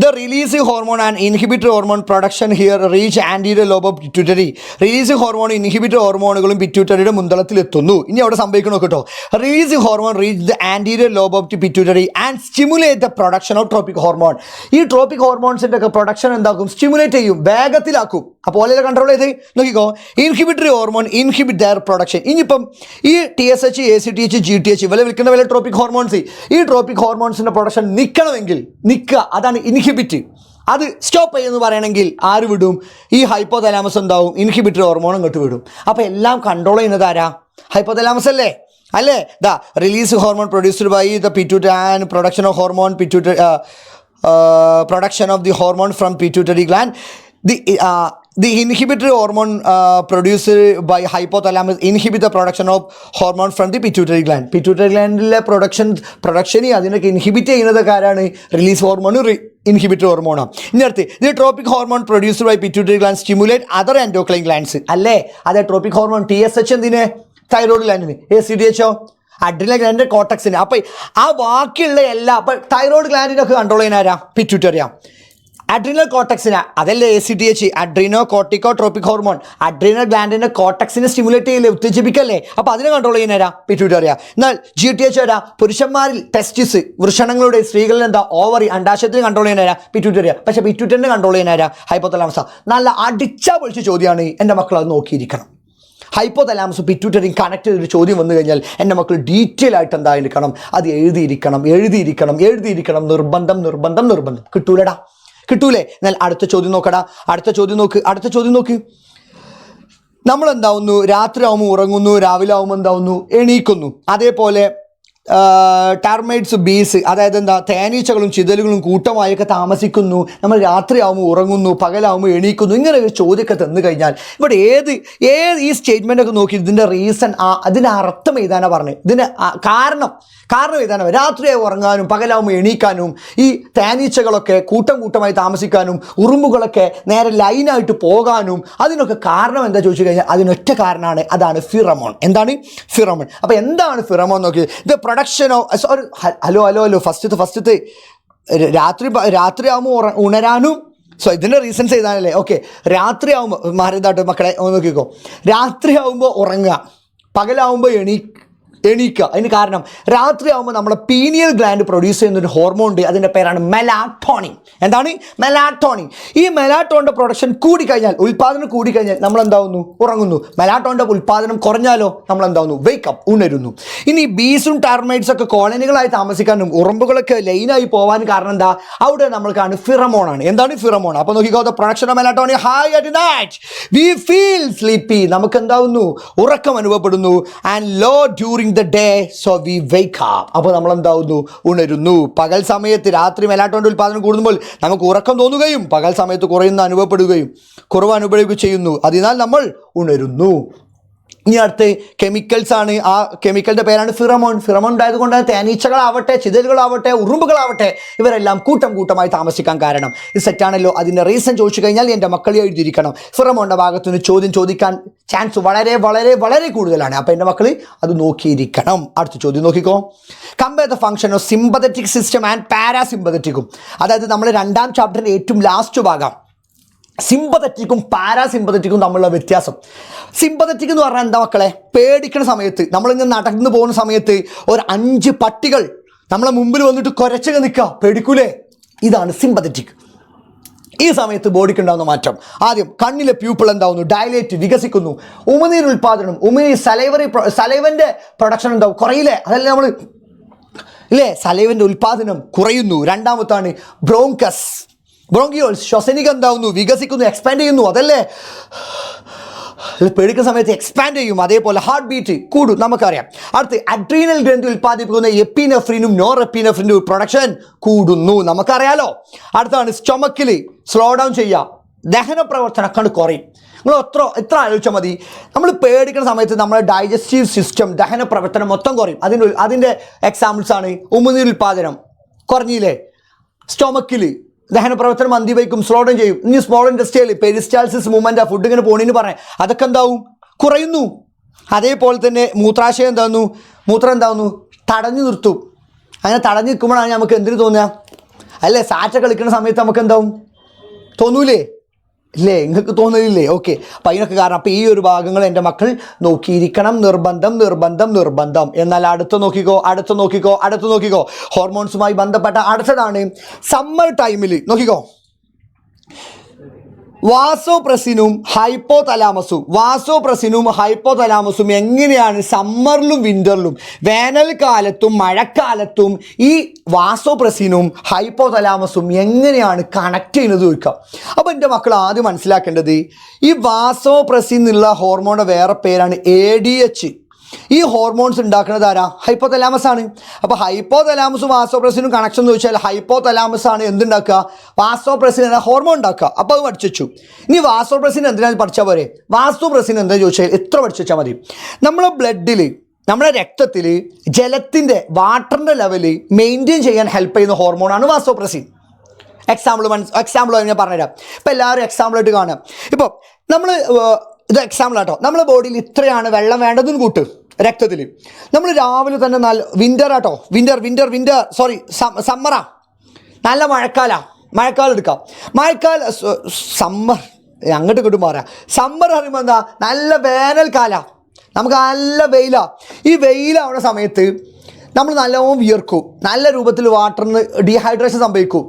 The releasing hormone and inhibitory hormone production here reach anterior lobe of pituitary. Releasing hormone inhibitory ഹോർമോണുകളും പിറ്റ്യൂട്ടറിയുടെ മുന്തളത്തിൽ എത്തുന്നു. ഇനി അവിടെ സംഭവിക്കണം കേട്ടോ. Releasing hormone reach the anterior lobe of the pituitary and stimulate the production of tropic hormone. ഈ tropic ഹോർമോൺസിൻ്റെ ഒക്കെ production എന്താക്കും? Stimulate ചെയ്യും, വേഗത്തിലാക്കും. അപ്പോൾ ഓലെ കൺട്രോൾ ചെയ്ത് നോക്കിക്കോ. Inhibitory hormone inhibit their production. ഇനിയിപ്പം ഈ TSH, ACTH, GTH ഇവരെ വിളിക്കുന്ന പോലെ ട്രോപ്പിക് ഹോർമോൺസ്, ഈ ട്രോപ്പിക് ഹോർമോൺസിൻ്റെ പ്രൊഡക്ഷൻ നിൽക്കണമെങ്കിൽ അതാണ് ഇൻഹിബിറ്റ്. അത് സ്റ്റോപ്പ് ചെയ്യുമെന്ന് പറയണമെങ്കിൽ ആര് വിടും? ഈ ഹൈപ്പോതലാമസ് എന്താവും? ഇൻഹിബിറ്ററി ഹോർമോൺ ഇങ്ങോട്ട് വിടും. അപ്പോൾ എല്ലാം കൺട്രോൾ ചെയ്യുന്നത് ആരാ? ഹൈപ്പോതലാമസ് അല്ലേ? Release hormone produced by the pituitary and production of hormone pituitary production of the hormone from pituitary gland. The inhibitory hormone produced by hypothalamus inhibit the production of hormone from the pituitary gland. Pituitary glandലെ പ്രൊഡക്ഷനെ അതിനൊക്കെ inhibit ചെയ്യുന്നത് ആരാണ്? Release hormone, inhibitory ഹോർമോണാണ്. ഇനി അടുത്ത് ഇത് tropic hormone produced by pituitary gland stimulate other endocrine glands അല്ലേ? അതെ, tropic hormone. TSH എന്തിന്? തൈറോയ്ഡ് ഗ്ലാൻഡിന്. ACTH അഡ്രിനൽ ഗ്ലാൻഡ് കോർട്ടക്സിന്. അപ്പോൾ ആ ബാക്കിയുള്ള എല്ലാ അപ്പോൾ തൈറോയ്ഡ് ഗ്ലാൻഡിനൊക്കെ കൺട്രോൾ ചെയ്യുന്ന ആരാ? പിറ്റ്യൂട്ടറിയാ. അഡ്രീനൽ കോർട്ടക്സിന് അതല്ലേ ACTH, adrenocorticotropic hormone. Adrenal ഗ്ലാൻഡിൻ്റെ കോർട്ടക്സിനെ സ്റ്റിമുലേറ്റ് ചെയ്യില്ലേ, ഉത്തേജിപ്പിക്കല്ലേ? അപ്പോൾ അതിനെ കൺട്രോൾ ചെയ്യുന്നവരാ? പിറ്റ്യൂട്ടറിയാ. എന്നാൽ GTH വരാ പുരുഷന്മാരിൽ ടെസ്റ്റിസ്, വൃഷണങ്ങളുടെ, സ്ത്രീകളിൽ എന്താ ഓവറി, അണ്ടാശയത്തിന് കൺട്രോൾ ചെയ്യുന്നവരാ? പിറ്റ്യൂട്ടറിയാ. പക്ഷേ പിറ്റ്യൂട്ടറിനെ കൺട്രോൾ ചെയ്യുന്നവരാ? ഹൈപ്പോതലാമസ. നല്ല അടിച്ചാ പൊളിച്ച ചോദ്യമാണ്. എൻ്റെ മക്കൾ അത് നോക്കിയിരിക്കണം. ഹൈപ്പോതലാമസും പിറ്റ്യൂട്ടറിയും കണക്ട് ചെയ്തൊരു ചോദ്യം വന്നു കഴിഞ്ഞാൽ എൻ്റെ മക്കൾ ഡീറ്റെയിൽ ആയിട്ട് എന്തായിരിക്കണം? അത് എഴുതിയിരിക്കണം. നിർബന്ധം. കിട്ടൂലേ? എന്നാൽ അടുത്ത ചോദ്യം നോക്ക്. നമ്മളെന്താവുന്നു? രാത്രി ആവുമ്പോൾ ഉറങ്ങുന്നു, രാവിലെ ആവുമ്പോൾ എന്താവുന്നു? എണീക്കുന്നു. അതേപോലെ ടെർമൈറ്റ്സ്, ബീസ്, അതായത് തേനീച്ചകളും ചിതലുകളും കൂട്ടമായൊക്കെ താമസിക്കുന്നു. നമ്മൾ രാത്രിയാവുമ്പോൾ ഉറങ്ങുന്നു, പകലാവുമ്പോൾ എണീക്കുന്നു. ഇങ്ങനെ ഒരു ചോദ്യമൊക്കെ തന്നു കഴിഞ്ഞാൽ ഇവിടെ ഏത് ഈ സ്റ്റേറ്റ്മെൻറ്റൊക്കെ നോക്കി ഇതിൻ്റെ റീസൺ, അതിൻ്റെ അർത്ഥം എഴുതാനാണ് പറഞ്ഞത്. ഇതിൻ്റെ കാരണം എഴുതാനാണ്. രാത്രിയായി ഉറങ്ങാനും പകലാവുമ്പോൾ എണീക്കാനും ഈ തേനീച്ചകളൊക്കെ കൂട്ടമായി താമസിക്കാനും ഉറുമ്പുകളൊക്കെ നേരെ ലൈനായിട്ട് പോകാനും അതിനൊക്കെ കാരണം എന്താ ചോദിച്ചു കഴിഞ്ഞാൽ അതിനൊറ്റ കാരണമാണ്. അതാണ് ഫിറമോൺ. എന്താണ് ഫിറമോൺ? അപ്പോൾ എന്താണ് ഫിറമോൺ നോക്കി? ദ പ്രൊഡക്ഷനോ സോറി ഹലോ ഫസ്റ്റത്തെ രാത്രിയാകുമ്പോൾ ഉണരാനും ഇതിൻ്റെ റീസൺസ് ചെയ്താലല്ലേ. ഓക്കെ, രാത്രിയാകുമ്പോൾ മാറിയതാട്ടോ മക്കളെ നോക്കിക്കോ. രാത്രിയാകുമ്പോൾ ഉറങ്ങുക, പകലാവുമ്പോൾ എണീക്കുക. അതിന് കാരണം രാത്രിയാകുമ്പോൾ നമ്മുടെ പീനിയൽ ഗ്ലാൻഡ് പ്രൊഡ്യൂസ് ചെയ്യുന്നൊരു ഹോർമോൺ ഉണ്ട്, അതിൻ്റെ പേരാണ് മെലാറ്റോണിൻ. എന്താണ് മെലാറ്റോണിൻ? ഈ മെലാറ്റോണിൻ്റെ പ്രൊഡക്ഷൻ കൂടിക്കഴിഞ്ഞാൽ, ഉൽപ്പാദനം കൂടിക്കഴിഞ്ഞാൽ നമ്മൾ എന്താവുന്നു? ഉറങ്ങുന്നു. മെലാറ്റോണിൻ്റെ ഉൽപ്പാദനം കുറഞ്ഞാലോ നമ്മൾ എന്താവുന്നു? വേക്കപ്പ്, ഉണരുന്നു. ഇനി ബീസും ടർമൈറ്റ്സ് ഒക്കെ കോളനികളായി താമസിക്കാനും ഉറുമ്പുകളൊക്കെ ലൈനായി പോകാനും കാരണം എന്താ? അവിടെ നമ്മൾ കാണുന്ന ഫിറമോണാണ്. എന്താണ് ഫിറമോൺ? അപ്പോൾ നോക്കിക്കോ, the production of melatonin high at night we feel sleepy, നമുക്ക് എന്താവുന്നു? ഉറക്കം അനുഭവപ്പെടുന്നു. And low during the day so we wake up, അപ്പോൾ നമ്മൾ എന്താവുന്നു? ഉണരുന്നു. പകൽ സമയത്ത് രാത്രി മെലാറ്റോണിൻ്റെ ഉൽപ്പാദനം കൂടുമ്പോൾ നമുക്ക് ഉറക്കം തോന്നുകയും പകൽ സമയത്ത് കുറവ് അനുഭവപ്പെടുകയും ചെയ്യുന്നു. അതിനാൽ നമ്മൾ ഉണരുന്നു. ഇനി അടുത്ത് കെമിക്കൽസ് ആണ്. ആ കെമിക്കലിൻ്റെ പേരാണ് ഫിറമോൺ. ഫിറമോൺ ഉണ്ടായതുകൊണ്ട് തേനീച്ചകളാവട്ടെ, ചിതലുകളാവട്ടെ, ഉറുമ്പുകളാവട്ടെ, ഇവരെല്ലാം കൂട്ടമായി താമസിക്കാൻ കാരണം. ഇത് സെറ്റാണല്ലോ. അതിൻ്റെ റീസൺ ചോദിച്ചു കഴിഞ്ഞാൽ എൻ്റെ മക്കളെ എഴുതിയിരിക്കണം. ഫിറമോണിൻ്റെ ഭാഗത്തു നിന്ന് ചോദ്യം ചോദിക്കാൻ ചാൻസ് വളരെ വളരെ വളരെ കൂടുതലാണ്. അപ്പോൾ എൻ്റെ മക്കൾ അത് നോക്കിയിരിക്കണം. അടുത്ത ചോദ്യം നോക്കിക്കോ. Compare the function of sympathetic system and പാരാസിമ്പതറ്റിക്കും. അതായത് നമ്മൾ 2ാം ചാപ്റ്ററിൻ്റെ ഏറ്റവും ലാസ്റ്റ് ഭാഗം, സിമ്പതറ്റിക്കും പാരാസിമ്പതറ്റിക്കും തമ്മിലുള്ള വ്യത്യാസം. സിമ്പതറ്റിക് എന്ന് പറഞ്ഞാൽ എന്താ മക്കളെ? പേടിക്കുന്ന സമയത്ത്, നമ്മളിങ്ങനെ നടന്നു പോകുന്ന സമയത്ത് ഒരു 5 പട്ടികൾ നമ്മളെ മുമ്പിൽ വന്നിട്ട് കുരച്ചൊക്കെ നിൽക്കുക, പേടിക്കൂലേ? ഇതാണ് സിമ്പതറ്റിക്. ഈ സമയത്ത് ബോഡിക്ക് ഉണ്ടാകുന്ന മാറ്റം, ആദ്യം കണ്ണിലെ പ്യൂപ്പിൾ എന്താവുന്നു? ഡയലേറ്റ്, വികസിക്കുന്നു. ഉമിനീർ ഉൽപ്പാദനം, സലൈവൻ്റെ പ്രൊഡക്ഷൻ ഉണ്ടാവും, കുറയില്ലേ? അതല്ലേ നമ്മൾ ഇല്ലേ? സലൈവൻ്റെ ഉൽപ്പാദനം കുറയുന്നു. രണ്ടാമത്താണ് ബ്രോങ്കിയോൾസ്, ശ്വസനിക എന്താവുന്നു? വികസിക്കുന്നു, എക്സ്പാൻഡ് ചെയ്യുന്നു. അതല്ലേ പേടിക്കുന്ന സമയത്ത് എക്സ്പാൻഡ് ചെയ്യും. അതേപോലെ ഹാർട്ട് ബീറ്റ് കൂടും, നമുക്കറിയാം. അടുത്ത് അഡ്രീനൽ ഗ്രന്ഥി ഉൽപ്പാദിപ്പിക്കുന്ന എപ്പിനെഫ്രിനും നോർ എപ്പിനെഫ്രിനും പ്രൊഡക്ഷൻ കൂടുന്നു, നമുക്കറിയാലോ. അടുത്താണ് സ്റ്റൊമക്കിൽ സ്ലോ ഡൗൺ ചെയ്യുക, ദഹന പ്രവർത്തനമൊക്കെ കുറയും. നിങ്ങൾ എത്ര ആലോചിച്ചാൽ മതി. നമ്മൾ പേടിക്കുന്ന സമയത്ത് നമ്മുടെ ഡൈജസ്റ്റീവ് സിസ്റ്റം, ദഹന പ്രവർത്തനം മൊത്തം കുറയും. അതിൻ്റെ എക്സാമ്പിൾസാണ് ഉമിനീർ ഉൽപ്പാദനം കുറഞ്ഞില്ലേ, സ്റ്റൊമക്കിൽ ദഹന പ്രവർത്തനം മന്ദിവയ്ക്കും, സ്ലോ ഡൗൺ ചെയ്യും. ഇനി സ്മോൾ ഇൻഡസ്ട്രിയൽ പെരിസ്റ്റാൾസിസ് മൂവ്മെൻ്റ്, ആ ഫുഡ് ഇങ്ങനെ പോണിന്ന് പറയാം, അതൊക്കെ എന്താവും? കുറയുന്നു. അതേപോലെ തന്നെ മൂത്രാശയം മൂത്രം എന്താവുന്നു? തടഞ്ഞു നിർത്തും. അങ്ങനെ തടഞ്ഞു നിൽക്കുമ്പോഴാണ് നമുക്ക് എന്തിനു തോന്നുക? അല്ലേ, സാറ്റ കളിക്കുന്ന സമയത്ത് നമുക്ക് എന്താവും? തോന്നൂലേ? ഇല്ലേ? നിങ്ങൾക്ക് തോന്നലില്ലേ? ഓക്കെ, അപ്പം അതിനൊക്കെ കാരണം. അപ്പം ഈ ഒരു ഭാഗങ്ങൾ എൻ്റെ മക്കൾ നോക്കിയിരിക്കണം, നിർബന്ധം. എന്നാൽ അടുത്ത് നോക്കിക്കോ. ഹോർമോൺസുമായി ബന്ധപ്പെട്ട അടുത്തതാണ് സമ്മർ ടൈമിൽ നോക്കിക്കോ. വാസോപ്രസിനും ഹൈപ്പോതലാമസും എങ്ങനെയാണ് സമ്മറിലും വിൻ്ററിലും, വേനൽക്കാലത്തും മഴക്കാലത്തും ഈ വാസോപ്രസിനും ഹൈപ്പോതലാമസും എങ്ങനെയാണ് കണക്ട് ചെയ്യുന്നത് ചോദിക്കാം. അപ്പോൾ എൻ്റെ മക്കൾ ആദ്യം മനസ്സിലാക്കേണ്ടത്, ഈ വാസോപ്രസിൻ എന്നുള്ള ഹോർമോണിൻ്റെ വേറെ പേരാണ് ADH. ഈ ഹോർമോൺസ് ഉണ്ടാക്കുന്നത് ആരാ? ഹൈപ്പോതലാമസ് ആണ്. അപ്പോൾ ഹൈപ്പോതലാമസും വാസോപ്രസിനും കണക്ഷൻ എന്ന് ചോദിച്ചാൽ ഹൈപ്പോതലാമസ് ആണ് എന്തുണ്ടാക്കുക? വാസോപ്രസിൻ എന്ന ഹോർമോൺ ഉണ്ടാക്കുക. അപ്പോൾ അത് പഠിച്ചു. ഇനി വാസോപ്രസിൻ എന്തിനാണ് പഠിച്ചാൽ പോരെ? വാസോപ്രസിൻ എന്താ ചോദിച്ചാൽ എത്ര പഠിച്ചു വെച്ചാൽ മതി. നമ്മളെ ബ്ലഡിൽ, നമ്മുടെ രക്തത്തിൽ വാട്ടറിൻ്റെ ലെവൽ മെയിൻറ്റെയിൻ ചെയ്യാൻ ഹെൽപ്പ് ചെയ്യുന്ന ഹോർമോണാണ് വാസോപ്രസിൻ. എക്സാമ്പിൾ ഞാൻ പറഞ്ഞുതരാം. ഇപ്പോൾ എല്ലാവരും എക്സാമ്പിളായിട്ട് കാണാം. ഇപ്പോൾ നമ്മൾ ഇത് എക്സാമ്പിളാട്ടോ, നമ്മുടെ ബോഡിയിൽ ഇത്രയാണ് വെള്ളം വേണ്ടതെന്ന് കൂട്ട് രക്തത്തിൽ. നമ്മൾ രാവിലെ തന്നെ സമ്മറാ, നല്ല മഴക്കാലം എടുക്കാം. സമ്മർ അങ്ങോട്ട് ഇങ്ങോട്ട് മാറാം. സമ്മർ പറയുമ്പോൾ എന്താ? നല്ല വേനൽക്കാല, നമുക്ക് നല്ല വെയിലാണ്. ഈ വെയിലാവുന്ന സമയത്ത് നമ്മൾ നല്ലോണം വിയർക്കും, നല്ല രൂപത്തിൽ വാട്ടറിന് ഡീഹൈഡ്രേഷൻ സംഭവിക്കും,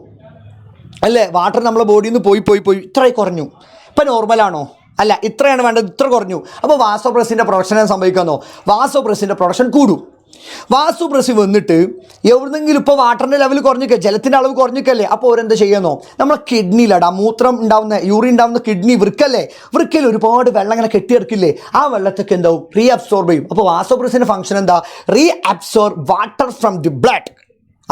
അല്ലേ? വാട്ടർ നമ്മളെ ബോഡിയിൽ നിന്ന് പോയി ഇത്രയും കുറഞ്ഞു. ഇപ്പം നോർമലാണോ? അല്ല, ഇത്രയാണ് വേണ്ടത്, ഇത്ര കുറഞ്ഞു. അപ്പോൾ വാസോപ്രസിൻ്റെ പ്രൊഡക്ഷൻ സംഭവിക്കാമെന്നോ? വാസോപ്രസിൻ്റെ പ്രൊഡക്ഷൻ കൂടും. വാസോപ്രസിൻ വന്നിട്ട് എവിടെന്നെങ്കിലും ഇപ്പോൾ വാട്ടറിൻ്റെ ലെവൽ കുറഞ്ഞിക്കുക, ജലത്തിൻ്റെ അളവ് കുറഞ്ഞിക്കല്ലേ, അപ്പോൾ ഓരെന്താ ചെയ്യുന്നോ? നമ്മളെ കിഡ്നിയിലടാ യൂറിൻ ഉണ്ടാവുന്ന കിഡ്നി, വൃക്കയിൽ ഒരുപാട് വെള്ളം ഇങ്ങനെ കെട്ടിയെടുക്കില്ലേ, ആ വെള്ളത്തൊക്കെ എന്താവും? റീഅബ്സോർബ് ചെയ്യും. അപ്പോൾ വാസോപ്രസിൻ്റെ ഫംഗ്ഷൻ എന്താ? Reabsorb water from the blood.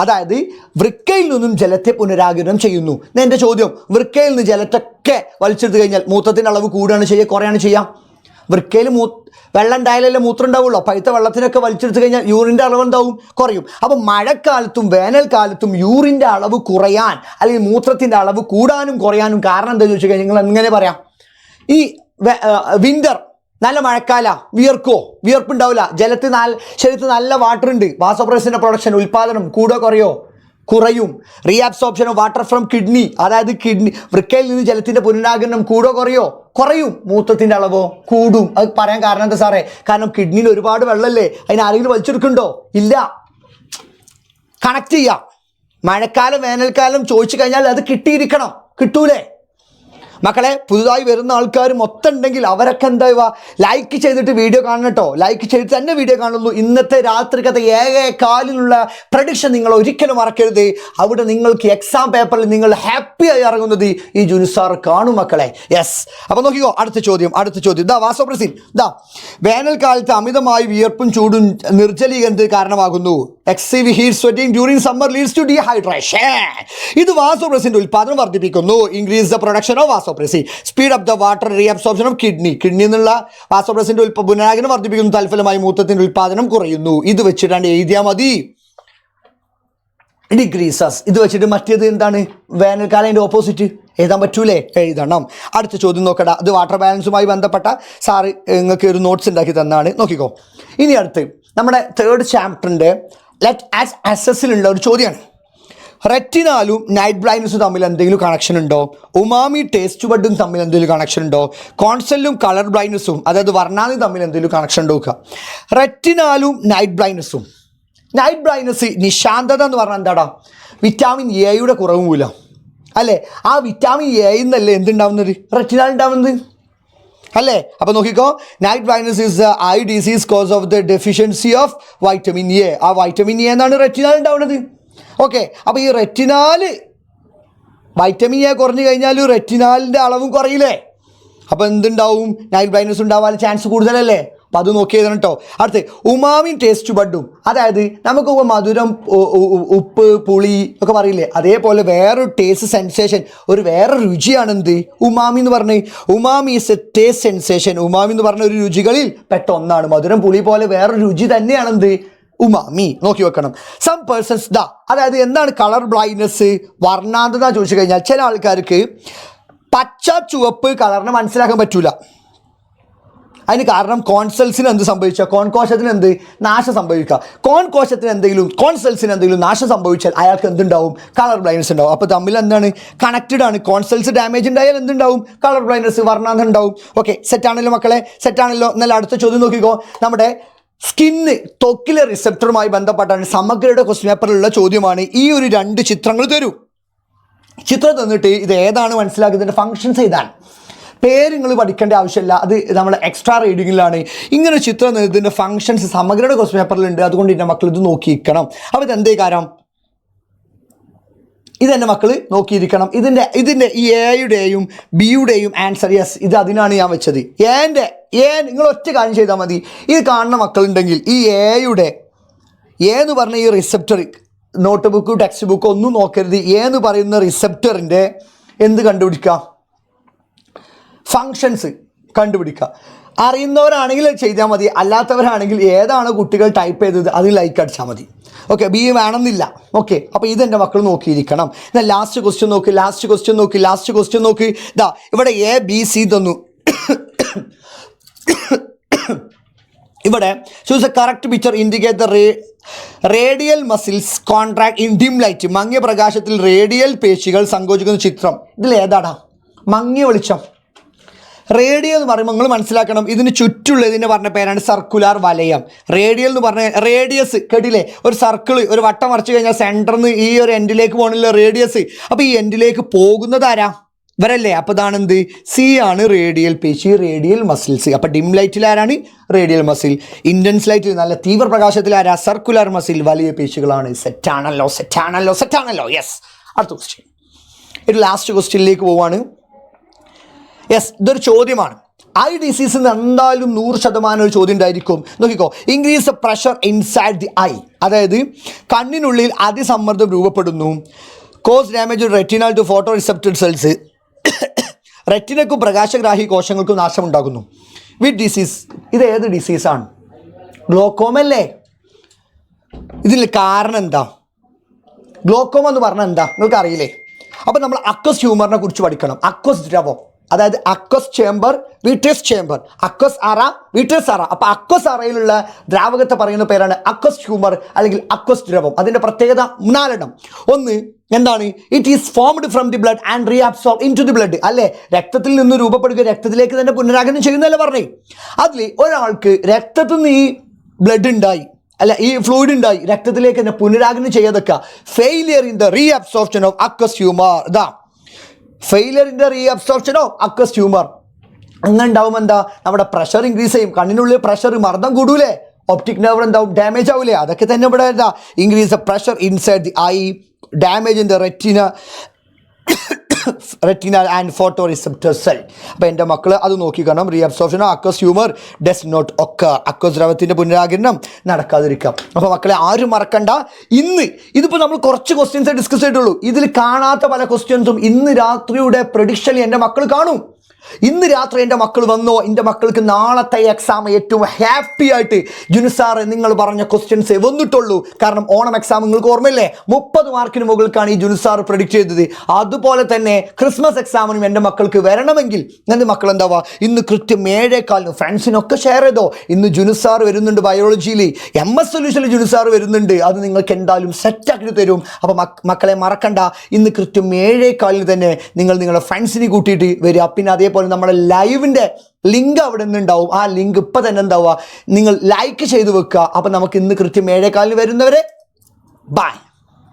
അതായത് വൃക്കയിൽ നിന്നും ജലത്തെ പുനരാഗിരണം ചെയ്യുന്നു. എൻ്റെ ചോദ്യം, വൃക്കയിൽ നിന്ന് ജലത്തൊക്കെ വലിച്ചെടുത്ത് കഴിഞ്ഞാൽ മൂത്രത്തിൻ്റെ അളവ് കൂടുകയാണ് ചെയ്യുക, കുറയാണ് ചെയ്യുക? വൃക്കയിൽ വെള്ളം ഉണ്ടായാലല്ലേ മൂത്രം ഉണ്ടാവുള്ളൂ. പഴുത്ത വെള്ളത്തിനൊക്കെ വലിച്ചെടുത്ത് കഴിഞ്ഞാൽ യൂറിൻ്റെ അളവ് എന്താവും? കുറയും. അപ്പോൾ മഴക്കാലത്തും വേനൽക്കാലത്തും യൂറിൻ്റെ അളവ് കുറയാൻ അല്ലെങ്കിൽ മൂത്രത്തിൻ്റെ അളവ് കൂടാനും കുറയാനും കാരണം എന്താണെന്ന് ചോദിച്ചു കഴിഞ്ഞാൽ നിങ്ങൾ എങ്ങനെ പറയാം? ഈ വിൻ്റർ നല്ല മഴക്കാല വിയർക്കോ? വിയർപ്പുണ്ടാവില്ല. ശരീരത്തിൽ നല്ല വാട്ടർ ഉണ്ട്. വാസോപ്രസിൻ്റെ പ്രൊഡക്ഷൻ ഉൽപ്പാദനം കൂടോ കുറയോ? കുറയും. Reabsorption of water from kidney, അതായത് വൃക്കയിൽ നിന്ന് ജലത്തിൻ്റെ പുനരാഗമനം കൂടോ കുറയോ? കുറയും. മൂത്രത്തിൻ്റെ അളവോ? കൂടും. അത് പറയാൻ കാരണം എന്താ സാറേ? കാരണം കിഡ്നിയിൽ ഒരുപാട് വെള്ളമല്ലേ, അതിന് ആരെങ്കിലും വലിച്ചെടുക്കുന്നുണ്ടോ? ഇല്ല. കണക്ട് ചെയ്യാം. മഴക്കാലം വേനൽക്കാലം ചോദിച്ചു കഴിഞ്ഞാൽ അത് കിട്ടിയിരിക്കണം. കിട്ടൂലേ മക്കളെ? പുതുതായി വരുന്ന ആൾക്കാർ മൊത്തം ഉണ്ടെങ്കിൽ അവരൊക്കെ എന്താ ലൈക്ക് ചെയ്തിട്ട് വീഡിയോ കാണണം കേട്ടോ. ലൈക്ക് ചെയ്തിട്ട് തന്നെ വീഡിയോ കാണുള്ളൂ. ഇന്നത്തെ രാത്രിക്കത്തെ 7:15 പ്രഡിക്ഷൻ നിങ്ങൾ ഒരിക്കലും മറക്കരുത്. അവിടെ നിങ്ങൾക്ക് എക്സാം പേപ്പറിൽ നിങ്ങൾ ഹാപ്പിയായി ഇറങ്ങുന്നത് ഈ ജുനുസാർ കാണും മക്കളെ. യെസ്. അപ്പോൾ നോക്കിക്കോ, അടുത്ത ചോദ്യം. ഇതാ വാസോപ്രസിൻ. വേനൽക്കാലത്ത് അമിതമായി വിയർപ്പും ചൂടും നിർജ്ജലീകരണത്തിന് കാരണമാകുന്നു. Excessive heat sweating during summer leads to dehydration. ഇത് വാസോപ്രസിൻ്റെ ഉൽപ്പാദനം വർദ്ധിപ്പിക്കുന്നു. Increase the production of vasopressin, speed up the water reabsorption of kidney എന്നുള്ള വാസോപ്രസിൻ്റെ പുനരാഗമനം വർദ്ധിപ്പിക്കുന്നു. തൽഫലമായി മൂത്രത്തിൻ്റെ ഉൽപ്പാദനം കുറയുന്നു. ഇത് വെച്ചിട്ടാണ് എഴുതിയാൽ മതി. ഡിക്രീസസ്. ഇത് വെച്ചിട്ട് മറ്റേത് എന്താണ്? വേനൽക്കാലം അതിൻ്റെ ഓപ്പോസിറ്റ് എഴുതാൻ പറ്റൂലേ? എഴുതണം. അടുത്ത ചോദ്യം നോക്കടാ. അത് വാട്ടർ ബാലൻസുമായി ബന്ധപ്പെട്ട സാറ് നിങ്ങൾക്ക് ഒരു നോട്ട്സ് ഉണ്ടാക്കി തന്നാണ്. നോക്കിക്കോ. ഇനി അടുത്ത് നമ്മുടെ 3rd ചാപ്റ്ററിൻ്റെ ലെറ്റ് ആസ് അസസിലുള്ള ഒരു ചോദ്യമാണ്. റെറ്റിനാലും നൈറ്റ് ബ്ലൈൻഡ്നസും തമ്മിൽ എന്തെങ്കിലും കണക്ഷൻ ഉണ്ടോ? ഉമാമി ടേസ്റ്റ് ബഡും തമ്മിൽ എന്തെങ്കിലും കണക്ഷൻ ഉണ്ടോ? കോൺസെല്ലും കളർ ബ്ലൈൻഡ്നസും അതായത് വർണ്ണാനും തമ്മിൽ എന്തെങ്കിലും കണക്ഷൻ ഉണ്ടോ? റെറ്റിനാലും നൈറ്റ് ബ്ലൈൻഡ്നസും. നൈറ്റ് ബ്ലൈൻഡ്നസ് നിശാന്തത എന്ന് പറഞ്ഞാൽ എന്താടാ? വിറ്റാമിൻ എയുടെ കുറവ് മൂലം അല്ലേ? ആ വിറ്റാമിൻ എ എന്നല്ലേ എന്തുണ്ടാവുന്നത്? റെറ്റിനാൽ ഉണ്ടാവുന്നത് അല്ലേ? അപ്പോൾ നോക്കിക്കോ, night blindness is the I disease cause of the deficiency of vitamin A. ആ വൈറ്റമിൻ എ എന്നാണ് റെറ്റിനാൽ ഉണ്ടാവുന്നത്. ഓക്കെ. അപ്പോൾ ഈ വൈറ്റമിൻ എ കുറഞ്ഞു കഴിഞ്ഞാൽ റെറ്റിനാലിൻ്റെ അളവും കുറയില്ലേ? അപ്പോൾ എന്തുണ്ടാവും? നൈറ്റ് ബ്ലൈൻഡ്നസ് ഉണ്ടാവാൻ ചാൻസ് കൂടുതലല്ലേ? അപ്പോൾ അത് നോക്കി എഴുതണം കേട്ടോ. അടുത്ത് ഉമാമി ടേസ്റ്റ് ബഡും, അതായത് നമുക്ക് മധുരം, ഉപ്പ്, പുളി ഒക്കെ പറയില്ലേ, അതേപോലെ വേറൊരു ടേസ്റ്റ് സെൻസേഷൻ, വേറെ രുചിയാണ് എന്ത്? ഉമാമി എന്ന് പറഞ്ഞ്. Umami is A taste sensation. Umami എന്ന് പറഞ്ഞ ഒരു രുചികളിൽ പെട്ട ഒന്നാണ്. മധുരം, പുളി പോലെ വേറൊരു രുചി തന്നെയാണ് എന്ത്? ഉമാമി. നോക്കി വെക്കണം. സം പേഴ്സൺസ് അതായത് എന്താണ് കളർ ബ്ലൈൻഡ്നസ്, വർണ്ണാന്തത ചോദിച്ചു കഴിഞ്ഞാൽ ചില ആൾക്കാർക്ക് പച്ച ചുവപ്പ് കളറിനെ മനസ്സിലാക്കാൻ പറ്റൂല. അതിന് കാരണം കോൺസെൽസിന് എന്ത് സംഭവിച്ചാൽ, കോൺകോശത്തിന് എന്ത് നാശം സംഭവിക്കുക. കോൺകോശത്തിന് കോൺസെൽസിന് എന്തെങ്കിലും നാശം സംഭവിച്ചാൽ അയാൾക്ക് എന്തുണ്ടാവും? കളർ ബ്ലൈൻഡ്നസ് ഉണ്ടാവും. അപ്പോൾ തമ്മിൽ എന്താണ്? കണക്റ്റഡ് ആണ്. കോൺസെൽസ് ഡാമേജ് ഉണ്ടായാൽ എന്തുണ്ടാവും? കളർ ബ്ലൈൻഡ്നസ്, വർണ്ണാന്തം ഉണ്ടാവും. ഓക്കെ, സെറ്റാണല്ലോ മക്കളെ? സെറ്റാണല്ലോ. എന്നാൽ അടുത്ത ചോദ്യം നോക്കിക്കോ. നമ്മുടെ സ്കിന്ന്, ത്വക്കിലെ റിസപ്റ്ററുമായി ബന്ധപ്പെട്ടാണ് സമഗ്രയുടെ ക്വസ്റ്റ്യൻ പേപ്പറിലുള്ള ചോദ്യമാണ്. ഈ ഒരു 2 ചിത്രങ്ങൾ തരൂ. ചിത്രം തന്നിട്ട് ഇത് ഏതാണ് മനസ്സിലാക്കി ഇതിൻ്റെ ഫങ്ഷൻസ് ഏതാണ്? പേര് നിങ്ങൾ പഠിക്കേണ്ട ആവശ്യമില്ല, അത് നമ്മൾ എക്സ്ട്രാ റീഡിങ്ങിലാണ്. ഇങ്ങനെ ചിത്രം ഇതിൻ്റെ ഫങ്ഷൻസ് സമഗ്രയുടെ ക്വസ്റ്റ്യൻ പേപ്പറിലുണ്ട്. അതുകൊണ്ട് എൻ്റെ മക്കൾ ഇത് നോക്കിയിരിക്കണം. അപ്പോൾ ഇതെന്തേ കാര്യം? ഇതെൻ്റെ മക്കൾ നോക്കിയിരിക്കണം. ഇതിൻ്റെ ഈ എയുടെയും ബിയുടെയും ആൻസർ യെസ്, ഇത് അതിനാണ് ഞാൻ വെച്ചത്. നിങ്ങൾ ഒറ്റ കാര്യം ചെയ്താൽ മതി. ഇത് കാണുന്ന മക്കളുണ്ടെങ്കിൽ ഈ എന്ന് പറഞ്ഞ ഈ receptor, note book text book ഒന്നും നോക്കരുത്. എന്ന് പറയുന്ന റിസപ്റ്ററിൻ്റെ എന്ത് കണ്ടുപിടിക്കുക? ഫങ്ഷൻസ് കണ്ടുപിടിക്കുക. അറിയുന്നവരാണെങ്കിൽ ചെയ്താൽ മതി, അല്ലാത്തവരാണെങ്കിൽ ഏതാണ് കുട്ടികൾ ടൈപ്പ് ചെയ്തത് അത് ലൈക്ക് അടിച്ചാൽ മതി. ഓക്കെ, ബി വേണമെന്നില്ല. ഓക്കെ, അപ്പോൾ ഇതെൻ്റെ മക്കൾ നോക്കിയിരിക്കണം. എന്നാൽ ലാസ്റ്റ് ക്വസ്റ്റ്യൻ നോക്ക്. ഇവിടെ ABC തന്നു. ഇവിടെ choose A correct picture indicate the radial muscles contract in dim light. മങ്ങിയ പ്രകാശത്തിൽ റേഡിയൽ പേശികൾ സങ്കോചിക്കുന്ന ചിത്രം. ഇതിൽ ഏതാടാ? മങ്ങിയ വെളിച്ചം. റേഡിയൽ എന്ന് പറയുമ്പോൾ നിങ്ങൾ മനസ്സിലാക്കണം, ഇതിന് ചുറ്റുള്ള ഇതിൻ്റെ പറഞ്ഞ പേരാണ് സർക്കുലാർ വലയം. റേഡിയൽ എന്ന് പറഞ്ഞ റേഡിയസ് കേട്ടില്ലേ? ഒരു സർക്കിൾ, ഒരു വട്ടം വരച്ച് കഴിഞ്ഞാൽ സെൻറ്ററിൽ നിന്ന് ഈ ഒരു എൻഡിലേക്ക് പോകണില്ല റേഡിയസ്. അപ്പോൾ ഈ എൻഡിലേക്ക് പോകുന്നത് ആരാ? ഇവരല്ലേ? അപ്പോൾ ഇതാണ് എന്ത്? സി ആണ് റേഡിയൽ പേശി, റേഡിയൽ മസിൽസ്. അപ്പോൾ ഡിം ലൈറ്റിൽ ആരാണ്? Radial muscle. ഇൻറ്റൻസ് ലൈറ്റിൽ നല്ല തീവ്ര പ്രകാശത്തിൽ ആരാ? സർക്കുലർ മസിൽ, വലിയ പേശികളാണ്. സെറ്റാണല്ലോ. യെസ്. അടുത്ത ക്വസ്റ്റ്യൻ, ഇത് ലാസ്റ്റ് ക്വസ്റ്റ്യനിലേക്ക് പോവാണ്. യെസ്, ഇതൊരു ചോദ്യമാണ്. ഐ ഡിസീസ് എന്തായാലും 100% ഒരു ചോദ്യം ഉണ്ടായിരിക്കും. നോക്കിക്കോ. Increase the pressure inside the eye, അതായത് കണ്ണിനുള്ളിൽ അതിസമ്മർദ്ദം രൂപപ്പെടുന്നു. Cause damage retinal to photoreceptor cells, റെറ്റിനക്കും പ്രകാശഗ്രാഹി കോശങ്ങൾക്കും നാശമുണ്ടാകുന്നു. വിത്ത് ഡിസീസ്, ഇത് ഏത് ഡിസീസാണ്? ഗ്ലോക്കോമ അല്ലേ? ഇതിൽ കാരണം എന്താ? ഗ്ലോക്കോമ എന്ന് പറഞ്ഞാൽ എന്താ നിങ്ങൾക്ക് അറിയില്ലേ? അപ്പോൾ നമ്മൾ അക്വസ് ഹ്യൂമറിനെ കുറിച്ച് പഠിക്കണം. അക്വസ് ദ്രവം, അതായത് aqueous chamber, vitreous chamber, aqueous അറ, വിട്രിയസ് അറ. അപ്പോൾ അക്വസ് അറയിലുള്ള ദ്രാവകത്തെ പറയുന്ന പേരാണ് അക്വസ് ഹ്യൂമർ അല്ലെങ്കിൽ അക്വസ് ദ്രവം. അതിൻ്റെ പ്രത്യേകത 4 ഒന്ന് എന്താണ്? It is formed from the blood and reabsorb into the blood. അല്ലേ, രക്തത്തിൽ നിന്ന് രൂപപ്പെടുക, രക്തത്തിലേക്ക് തന്നെ പുനരാഗമനം ചെയ്യുന്നതല്ലേ പറഞ്ഞേ. അതിൽ ഒരാൾക്ക് രക്തത്തിൽ നിന്ന് ഈ ബ്ലഡ് ഉണ്ടായി, അല്ല ഈ ഫ്ലൂയിഡ് ഉണ്ടായി, രക്തത്തിലേക്ക് തന്നെ പുനരാഗമനം ചെയ്യാതൊക്കെ failure in the reabsorption of aqueous humour. ഇതാ failure in the reabsorption of aqueous humour. അങ്ങനെ ഉണ്ടാവും എന്താ? നമ്മുടെ പ്രഷർ ഇൻക്രീസ് ചെയ്യും, കണ്ണിനുള്ളിൽ പ്രഷർ മർദ്ദം കൂടൂലേ, ഒപ്റ്റിക് നെർവ് എന്താവും, ഡാമേജ് ആവൂലേ. അതൊക്കെ തന്നെ ഇവിടെ എന്താ? Increase the pressure inside the eye, damage in the retina and photoreceptor cell. അപ്പോൾ എൻ്റെ മക്കൾ അത് നോക്കിക്കണം. Reabsorption of aqueous humour does not occur. Aqueous ദ്രവത്തിൻ്റെ പുനരാഗിരണം നടക്കാതിരിക്കാം. അപ്പോൾ മക്കളെ ആരും മറക്കണ്ട. ഇതിപ്പോൾ നമ്മൾ കുറച്ച് ക്വസ്റ്റ്യൻസേ ഡിസ്കസ് ചെയ്തിട്ടുള്ളൂ. ഇതിൽ കാണാത്ത പല ക്വസ്റ്റ്യൻസും ഇന്ന് രാത്രിയുടെ പ്രഡിക്ഷനിൽ എൻ്റെ മക്കൾ കാണും. ഇന്ന് രാത്രി എൻ്റെ മക്കൾ വന്നോ, എൻ്റെ മക്കൾക്ക് നാളത്തെ എക്സാം ഏറ്റവും ഹാപ്പി ആയിട്ട് ജുനുസാറ് നിങ്ങൾ പറഞ്ഞ ക്വസ്റ്റ്യൻസേ വന്നിട്ടുള്ളൂ. കാരണം ഓണം എക്സാം നിങ്ങൾക്ക് ഓർമ്മയില്ലേ, 30 മാർക്കിന് മുകൾക്കാണ് ഈ ജുനുസാർ പ്രഡിക്റ്റ് ചെയ്തത്. അതുപോലെ തന്നെ ക്രിസ്മസ് എക്സാമിനും എൻ്റെ മക്കൾക്ക് വരണമെങ്കിൽ എൻ്റെ മക്കൾ എന്താവാ ഇന്ന് കൃത്യം 7:15 ഫ്രണ്ട്സിനൊക്കെ ഷെയർ ചെയ്തോ. ഇന്ന് ജുനുസാർ വരുന്നുണ്ട്, ബയോളജിയിൽ MS സൊല്യൂഷനിൽ ജുനുസാർ വരുന്നുണ്ട്. അത് നിങ്ങൾക്ക് എന്തായാലും സെറ്റാക്കി തരും. അപ്പോൾ മക്കളെ മറക്കണ്ട, ഇന്ന് കൃത്യം 7:15 തന്നെ നിങ്ങൾ നിങ്ങളുടെ ഫ്രണ്ട്സിനെ കൂട്ടിയിട്ട് വരിക. പിന്നെ അതേപോലെ നമ്മുടെ ലൈവിൻ്റെ ലിങ്ക് അവിടെ നിന്നുണ്ടാവും. ആ ലിങ്ക് ഇപ്പം തന്നെ എന്താവുക, നിങ്ങൾ ലൈക്ക് ചെയ്ത് വെക്കുക. അപ്പം നമുക്ക് ഇന്ന് കൃത്യം 7:15 വരുന്നവരെ ബൈ.